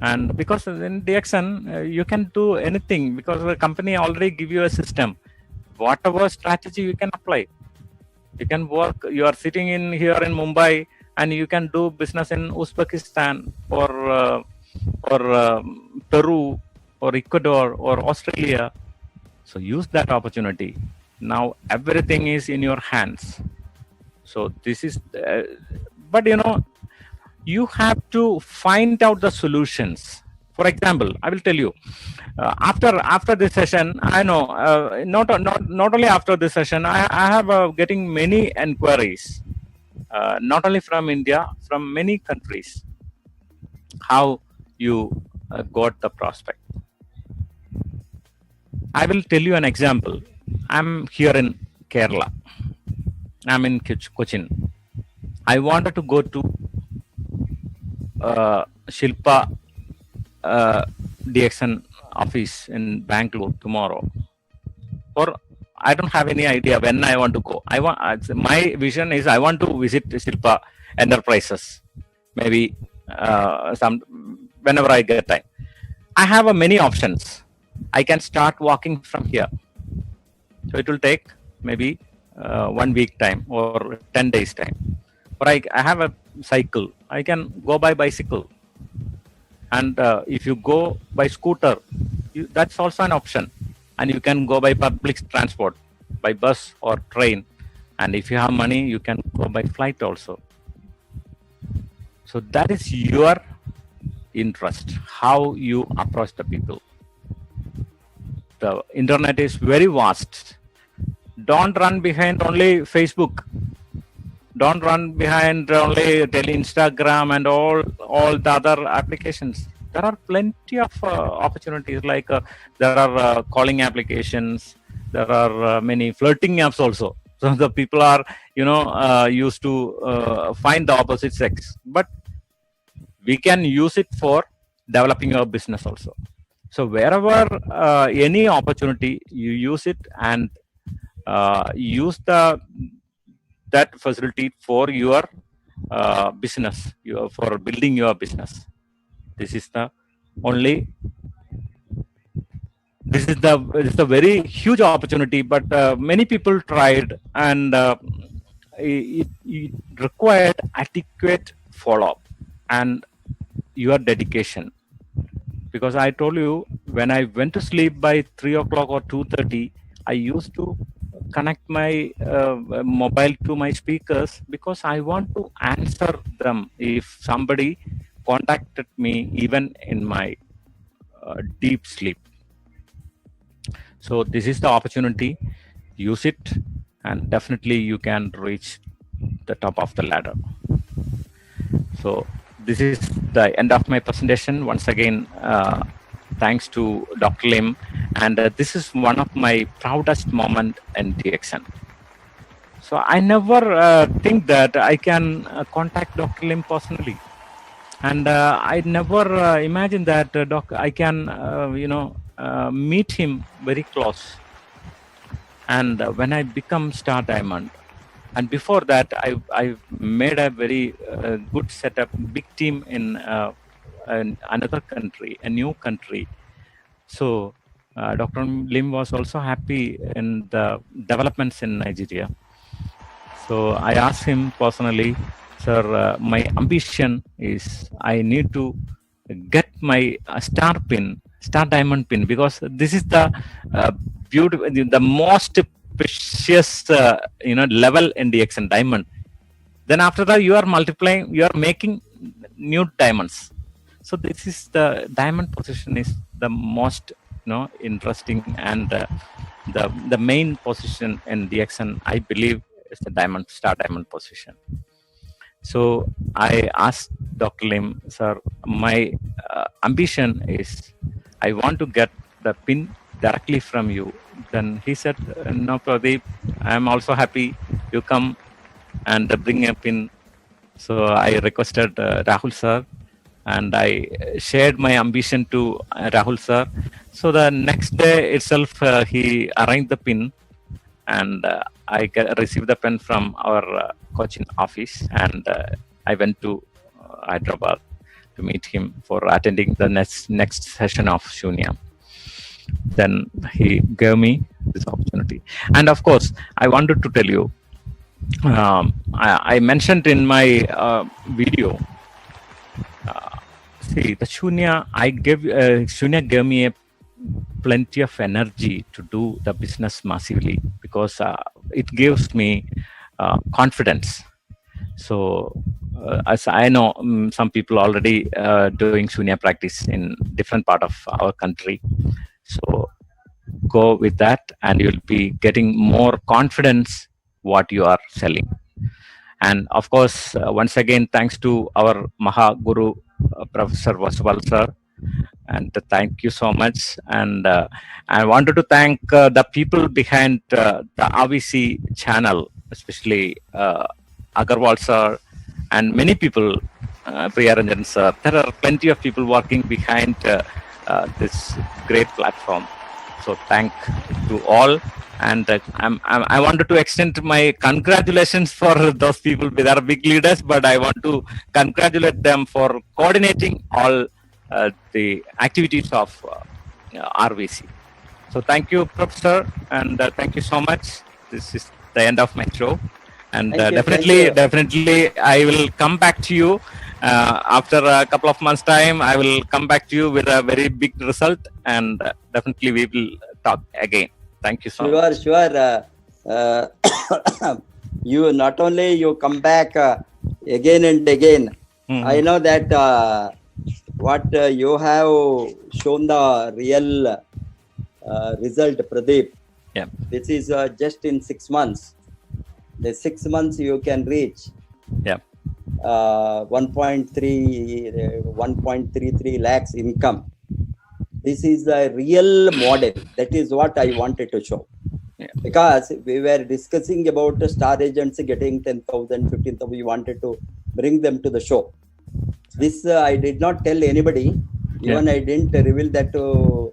and because in DXN you can do anything, because the company already give you a system. Whatever strategy you can apply, you can work. You are sitting in here in Mumbai, and you can do business in Uzbekistan or Peru or Ecuador or Australia. So use that opportunity. Now everything is in your hands. So this is, but you have to find out the solutions. For example, I will tell you, after this session, I know not only after this session, I have getting many inquiries, not only from India, from many countries. How you got the prospect? I will tell you an example. I'm here in Kerala. I'm in Cochin. I wanted to go to Shilpa DXN office in Bangalore tomorrow. Or I don't have any idea when I want to go. My vision is I want to visit Shilpa Enterprises, maybe whenever I get time. I have many options. I can start walking from here. So it will take maybe 1 week time or 10 days time. Or I have a cycle. I can go by bicycle. And if you go by scooter, that's also an option. And you can go by public transport, by bus or train. And if you have money, you can go by flight also. So that is your interest, how you approach the people. The internet is very vast. Don't run behind only Facebook. Don't run behind only Instagram and all the other applications. There are plenty of opportunities. Like there are calling applications. There are many flirting apps also. So the people are used to find the opposite sex, but we can use it for developing our business also. So wherever any opportunity, you use it and use that facility for your business, for building your business. This is the only. This is the very huge opportunity, but many people tried, and it required adequate follow-up and your dedication. Because I told you, when I went to sleep by 3 o'clock or 2:30, I used to connect my mobile to my speakers, because I want to answer them if somebody contacted me even in my deep sleep. So this is the opportunity. Use it, and definitely you can reach the top of the ladder. So this is the end of my presentation. Once again, thanks to Dr. Lim, and this is one of my proudest moment in DXN. So I never think that I can contact Dr. Lim personally, and I never imagined that I can meet him very close. And when I become Star Diamond, and before that, I made a very good setup, big team in another country, a new country. So Dr. Lim was also happy in the developments in Nigeria. So I asked him personally, sir, my ambition is I need to get my star diamond pin, because this is the beautiful, the most precious level in DXN diamond. Then after that, you are multiplying, you are making new diamonds. So this is the diamond position is the most interesting, and the main position in DXN, I believe, is the star diamond position. So I asked Dr. Lim, sir, my ambition is I want to get the pin directly from you. Then he said, no, Pradeep, I am also happy. You come and bring a pin. So I requested Rahul sir, and I shared my ambition to Rahul sir. So the next day itself, he arranged the pin, and I received the pen from our Cochin office, and I went to Hyderabad to meet him for attending the next session of Shunya. Then he gave me this opportunity. And of course, I wanted to tell you, I mentioned in my video, see, the Shunya, Shunya gave me plenty of energy to do the business massively, because it gives me confidence. So as I know, some people already doing Shunya practice in different part of our country. So go with that, and you'll be getting more confidence what you are selling. And of course, once again, thanks to our Maha Guru, Professor Vasubal sir, and thank you so much. And I wanted to thank the people behind the RVC channel, especially Agarwal sir, and many people, Priya Ranjan sir. There are plenty of people working behind this great platform. So thank to all. And I wanted to extend my congratulations for those people. They are big leaders, but I want to congratulate them for coordinating all the activities of RVC. So thank you, Professor, and thank you so much. This is the end of my show. And definitely, I will come back to you after a couple of months' time. I will come back to you with a very big result, and definitely we will talk again. Thank you so much. Sure. You not only you come back again and again, I know that what you have shown the real result, Pradeep. Yeah. This is just in 6 months. The 6 months you can reach. Yeah. 1.33 lakhs income. This is a real model. That is what I wanted to show. Yeah. Because we were discussing about the star agents getting 10,000, 15,000. We wanted to bring them to the show. This I did not tell anybody. Even I didn't reveal that to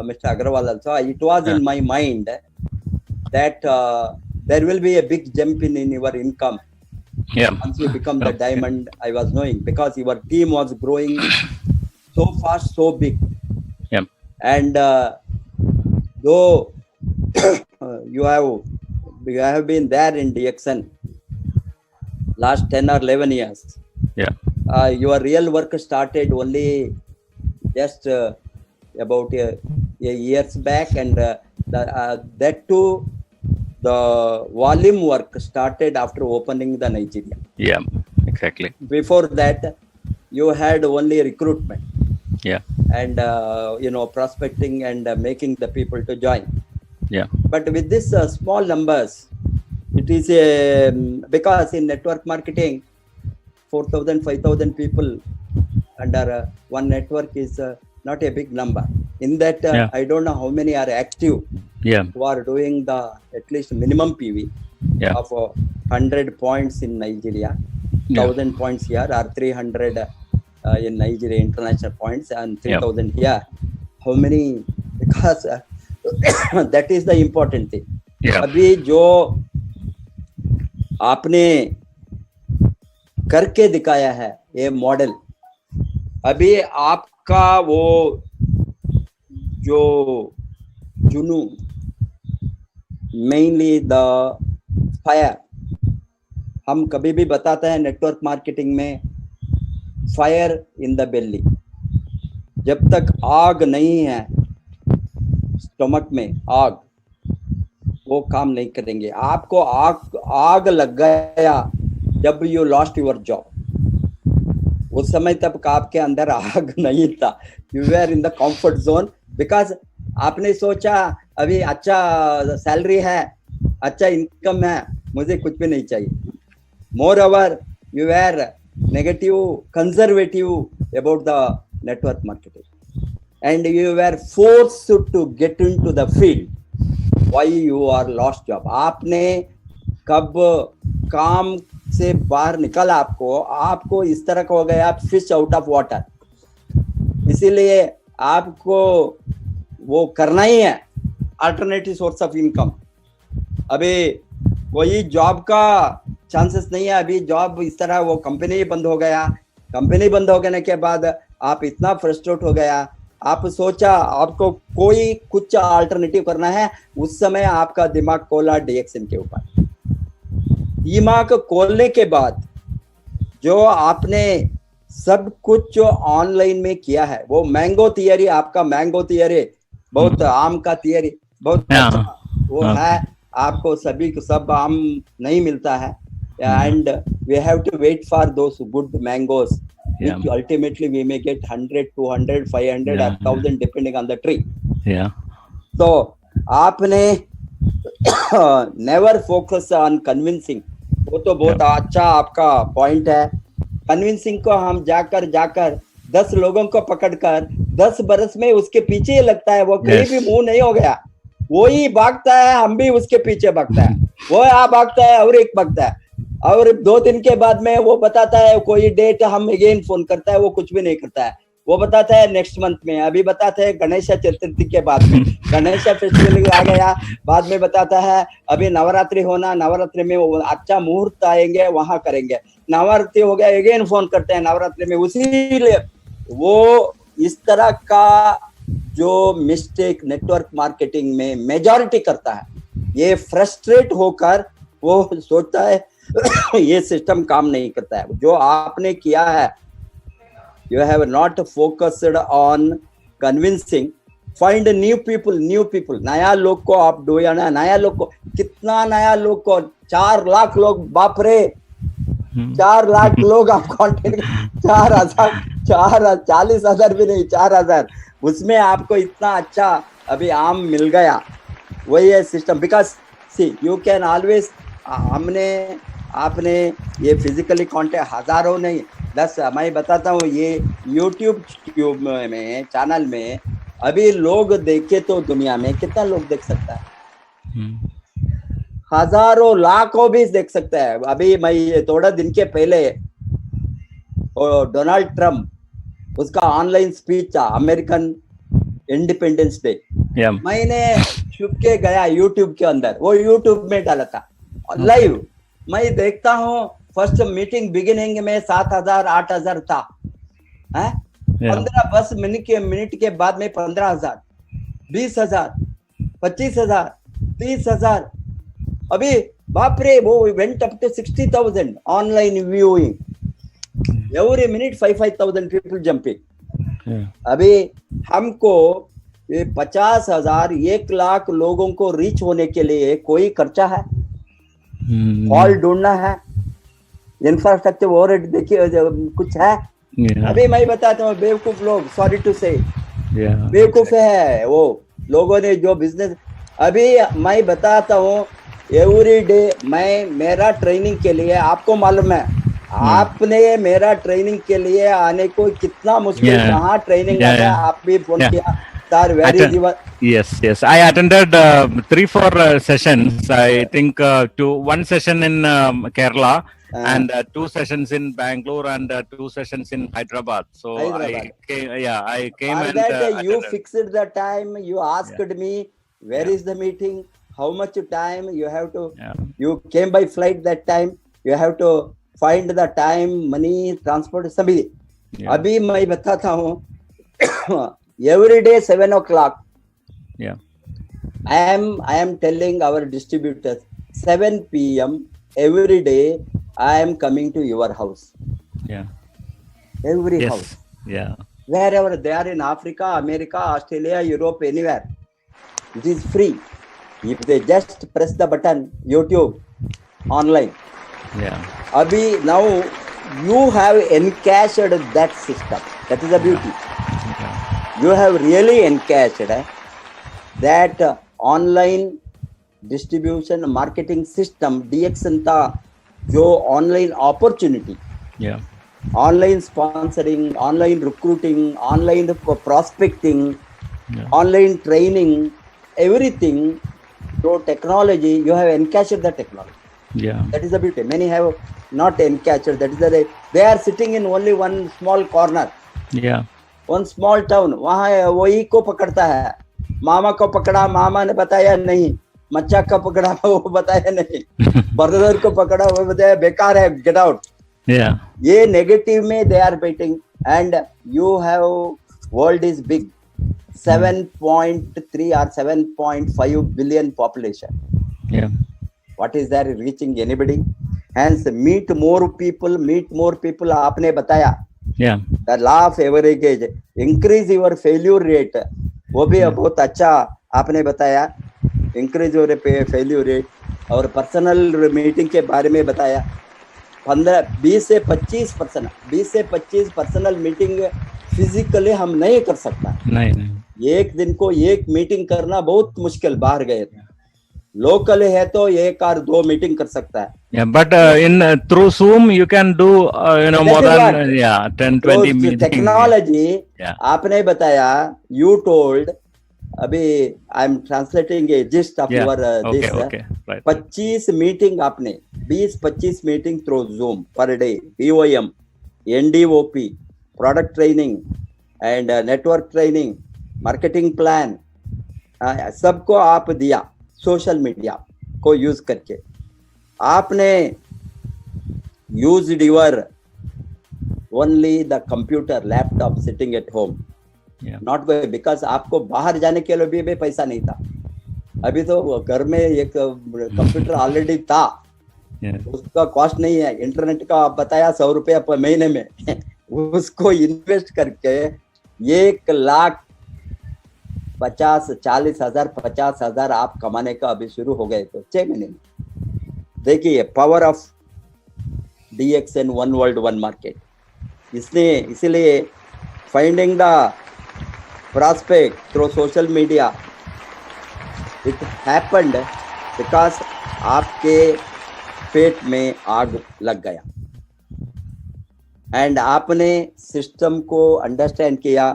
Mr. Agarwal also. It was in my mind that there will be a big jump in your income. Yeah. Once you become the diamond, I was knowing, because your team was growing so fast, so big. Yeah. And though you have been there in DXN last 10 or 11 years. Yeah. Your real work started only just about a years back, and that too, the volume work started after opening the Nigeria. Yeah, exactly. Before that, you had only recruitment. Yeah. And prospecting and making the people to join. Yeah. But with this small numbers, it is because in network marketing, 4,000, 5,000 people under one network is not a big number. In that, I don't know how many are active. Yeah. Who are doing the at least minimum PV of 100 points in Nigeria, 1,000 points here, or 300 in Nigeria international points, and 3,000 here. How many? Because that is the important thing. Yeah. अभी जो आपने करके दिखाया है ये model, अभी आपका वो जो जुनून, मेनली द फायर, हम कभी भी बताते हैं नेटवर्क मार्केटिंग में, फायर इन द बेली. जब तक आग नहीं है स्टमक में, आग, वो काम नहीं करेंगे. आपको आग लग गया जब यू लॉस्ट योर जॉब. उस समय तब आपके अंदर आग नहीं था. You were in the comfort zone, because आपने सोचा अभी अच्छा सैलरी है, अच्छा इनकम है, मुझे कुछ भी नहीं चाहिए. Moreover you were negative, conservative about the network marketing, and you were forced to get into the field. Why you are lost job? आपने कब काम से बाहर निकाला आपको इस तरह का हो गया, आप फिश आउट ऑफ वाटर. इसीलिए आपको वो करना ही है, अल्टरनेटिव सोर्स ऑफ इनकम. अभी कोई जॉब का चांसेस नहीं है. अभी जॉब इस तरह, वो कंपनी ही बंद हो गया. कंपनी बंद हो गए के बाद आप इतना फ्रस्ट्रेट हो गया, आप सोचा आपको कोई कुछ अल्टरनेटिव करना है. उस समय आपका दिमाग खोला DXN के ऊपर. दिमाग खोलने के बाद जो आपने सब कुछ जो ऑनलाइन में किया है, वो मैंगो थियरी, आपका मैंगो थियरी, बहुत आम का थियरी, बहुत अच्छा वो है. आपको सभी को सब आम नहीं मिलता है. And we have to wait for those good mangoes, which ultimately we may get 100, 200, 500 or 1,000 depending on the tree. Yeah. So आपने never focus on convincing. वो तो बहुत अच्छा आपका पॉइंट है. कन्विंसिंग को हम जाकर 10 लोगों को पकड़कर 10 बरस में उसके पीछे लगता है, वो कहीं भी मुंह नहीं हो गया. वो ही भागता है, हम भी उसके पीछे भागता है. वो आप भागता है और एक भागता है, और 2 दिन के बाद में वो बताता है कोई डेट, हम अगेन फोन करता है, वो कुछ भी नहीं करता है. वो बताता है नेक्स्ट मंथ में, अभी बताता है गणेश चतुर्थी के बाद में, गणेश फेस्टिवल आ गया, बाद में बताता है अभी नवरात्रि होना, नवरात्रि में वो अच्छा मुहूर्त आएंगे, वहां करेंगे. नवरात्रि हो गया, अगेन फोन करते हैं नवरात्रि में. उसी वो इस तरह का जो मिस्टेक नेटवर्क मार्केटिंग में मेजॉरिटी करता है, ये फ्रस्ट्रेट होकर वो सोचता है ये सिस्टम काम नहीं करता है. जो आपने किया है, you have not focused on convincing. Find new people. नया लोग को आप ढूंढना. नया लोग को, कितना नया लोग को, 4 लाख लोग, बाप रे. 4 लाख लोग आप कंटेंट 4,000 40,000 भी नहीं 4,000 उसमें आपको इतना अच्छा अभी आम मिल गया वही है system because see you can always हमने आपने ये फिजिकली कांटेक्ट हजारों नहीं 10 मैं बताता हूँ ये यूट्यूब में चैनल में अभी लोग देखे तो दुनिया में कितना लोग देख सकता है हजारों लाखों भी देख सकता है अभी मैं ये थोड़ा दिन के पहले डोनाल्ड ट्रम्प उसका ऑनलाइन स्पीच था अमेरिकन इंडिपेंडेंस डे मैंने छुप के गया यूट्यूब के अंदर वो यूट्यूब में डाला था लाइव मैं देखता हूँ फर्स्ट मीटिंग बिगिनिंग में 7,000 8,000 था 15-20 मिनट के बाद में 15,000 20,000 25,000 30,000 अभी बाप रे वो went up to 60,000 online viewing every minute 5,000 people jumping अभी हमको ये 50,000 1 लाख लोगों को रीच होने के लिए कोई खर्चा है हॉल ढूंढना है इंफ्रास्ट्रक्चर ओवरहेड देखिए कुछ है अभी मैं बताता हूँ बेवकूफ लोग सॉरी टू से बेवकूफ है वो लोगों ने जो बिजनेस अभी मैं बताता हूँ एवरी डे मैं मेरा ट्रेनिंग के लिए आपको मालूम है आपने मेरा ट्रेनिंग के लिए आने को कितना मुश्किल कहाँ ट्रेनिंग आता है आप भी फोन किया sir where is your yes I attended 3-4 sessions I think one session in Kerala and 2 sessions in Bangalore and 2 sessions in Hyderabad so I came for and that you attended. fixed the time you asked me where is the meeting how much time you have to you came by flight that time you have to find the time money transport सभी अभी मैं बताता हूँ every day 7 o'clock I am telling our distributors 7 p.m. every day I am coming to your house every house wherever they are in Africa America Australia Europe anywhere it is free if they just press the button YouTube online abhi now you have encashed that system that is the beauty you have really encashed that online distribution marketing system DX anta jo online opportunity online sponsoring online recruiting online prospecting online training everything through technology you have encashed the technology that is the beauty many have not encashed that is the they are sitting in only one small corner one small town वहां वही को पकड़ता है मामा को पकड़ा मामा ने बताया नहीं मच्चा का पकड़ा वो बताया नहीं ब्रदर को पकड़ा वो बताया बेकार है गेट आउट ये नेगेटिव में they are betting and you have world is big 7.3 or 7.5 billion population what is there reaching anybody hence meet more people आपने बताया the law of average increase your failure rate वो भी बहुत अच्छा आपने बताया increase your failure rate और personal meeting के बारे में बताया 20 से 25 पर्सनल मीटिंग फिजिकली हम नहीं कर सकता नहीं एक दिन को एक मीटिंग करना बहुत मुश्किल बाहर गए थे लोकल है तो 1 or 2 मीटिंग कर सकता है but in through Zoom you can do more than 10-20 meetings technology आपने बताया you told अभी I am translating A gist of your this 25 meeting आपने 20-25 meeting through Zoom per day BOM NDOP product training and network training marketing plan सबको आप दिया social media को use करके आपने used your only the computer laptop sitting at home not because आपको बाहर जाने के लिए भी पैसा नहीं था अभी तो घर में एक कंप्यूटर ऑलरेडी था उसका कॉस्ट नहीं है इंटरनेट का आप बताया 100 रुपया पर महीने में उसको इन्वेस्ट करके 1,40,000 आप कमाने का अभी शुरू हो गए तो 6 महीने में देखिए power of DXN, one world, one market. इसलिए finding the prospect through social media, it happened because आपके पेट में आग लग गया एंड आपने सिस्टम को अंडरस्टैंड किया.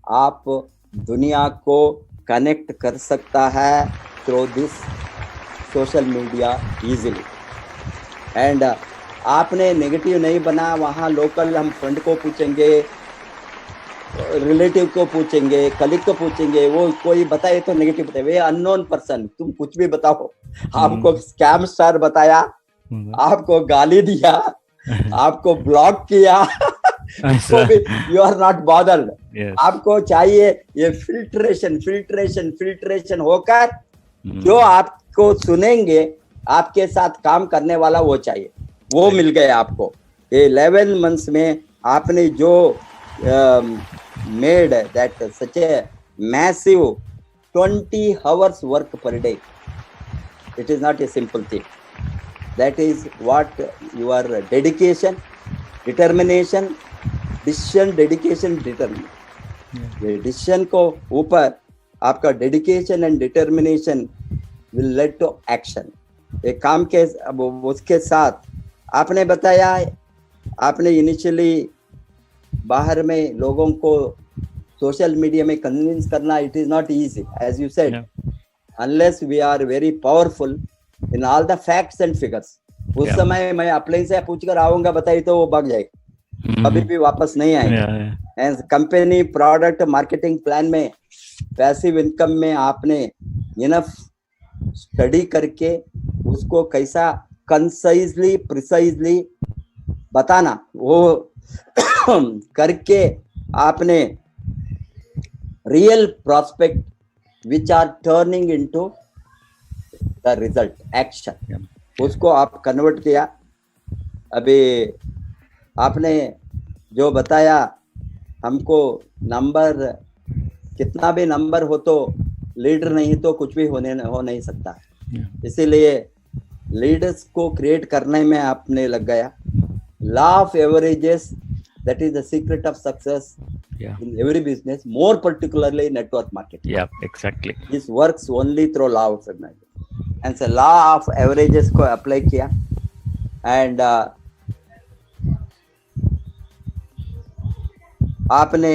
आप दुनिया को कनेक्ट कर सकता है through this social media easily. And आपने नेगेटिव नहीं बना. वहाँ लोकल हम फ्रेंड को पूछेंगे, रिलेटिव को पूछेंगे, कलीग को पूछेंगे, वो कोई बताए तो नेगेटिव बताए. वे अननोन पर्सन, तुम कुछ भी बताओ. आपको स्कैम स्टार बताया, आपको गाली दिया, आपको ब्लॉक किया, यू आर नॉट बॉदर्ड. आपको चाहिए ये फिल्ट्रेशन होकर जो आपको सुनेंगे, आपके साथ काम करने वाला वो चाहिए. वो मिल गया आपको. ये 11 months में आपने जो made that such a massive 20 hours work per day. It is not a simple thing. That is what your dedication, determination, decision, dedication, determination. ये decision को ऊपर आपका dedication and determination will lead to action. एक काम के अब उसके साथ आपने बताया, आपने इनिशियली बाहर में लोगों को सोशल मीडिया में कन्विंस करना, it is not easy as you said, unless we are very powerful in all the facts and figures. उस समय मैं अप्लाई से पूछ कर आऊंगा बताइए तो वो भाग जाएगा, कभी भी वापस नहीं आएगा. And company product marketing plan में पैसिव इनकम में आपने इनफ स्टडी करके उसको कैसा कंसाइजली प्रिसाइजली बताना, वो करके आपने real prospect which are turning into the result action, उसको आप कन्वर्ट किया. अभी आपने जो बताया हमको, नंबर कितना भी नंबर हो तो लीडर नहीं तो कुछ भी हो नहीं सकता. इसीलिए लीडर्स को क्रिएट करने में आपने लग गया. Law of averages, that is the secret of success in every business, more particularly network marketing. Exactly. This works only through law of averages. And so law of averages को apply किया and आपने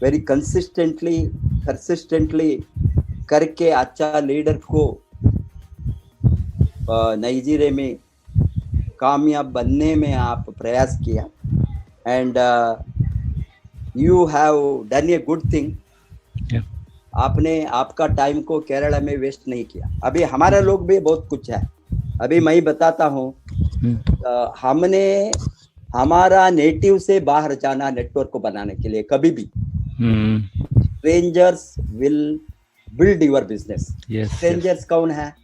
very consistently करके अच्छा leader को Nigeria में कामयाब बनने में आप प्रयास किया. And you have done a good thing. आपने आपका टाइम को केरला में वेस्ट नहीं किया. अभी हमारा लोग भी बहुत कुछ है. अभी मैं बताता हूँ, हमने हमारा नेटिव से बाहर जाना नेटवर्क को बनाने के लिए. कभी भी strangers will build your business. Strangers कौन है?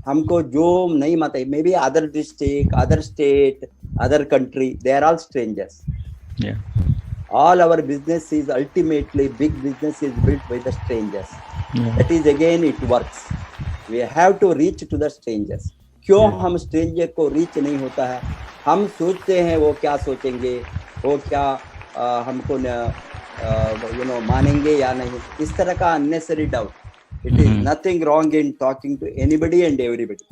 हमको जो नहीं माता, maybe other district, other state, other country, they are all strangers. All our business is ultimately, big business is built by the strangers. That is again it works. We have to reach to the strangers. क्यों हम stranger को reach नहीं होता है? हम सोचते हैं वो क्या सोचेंगे, वो क्या हमको मानेंगे या नहीं. इस तरह का unnecessary doubt. It is nothing wrong in talking to anybody and everybody.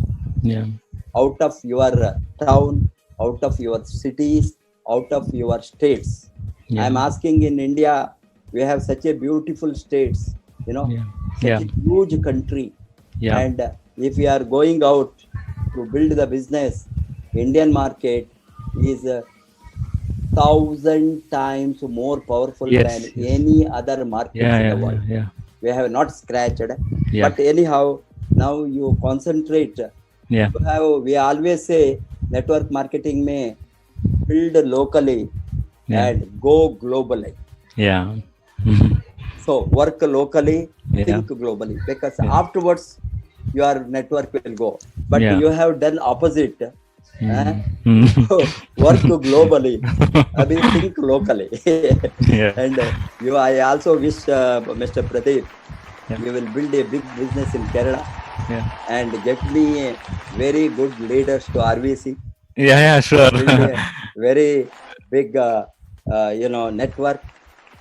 Out of your town, out of your cities, out of your states. I am asking, in India, we have such a beautiful states, such a huge country. And if we are going out to build the business, Indian market is 1,000 times more powerful than any other market in the world. We have not scratched, but anyhow, now you concentrate. We always say network marketing may build locally and go globally. So work locally, think globally, because afterwards your network will go. But you have done opposite. Work globally, abhi think locally. And I also wish Mr. Pradeep, you will build a big business in Kerala and get me very good leaders to RVC. Yeah, sure. It will be a very big, network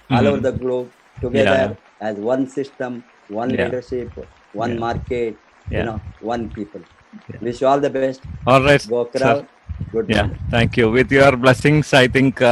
all over Mhm. the globe Yeah, yeah, together as one system, one yeah, leadership, one yeah, market, yeah, one people. yeah. Wish you all the best. All right, sir. Gokral, good Yeah, morning. thank you. With your blessings, I think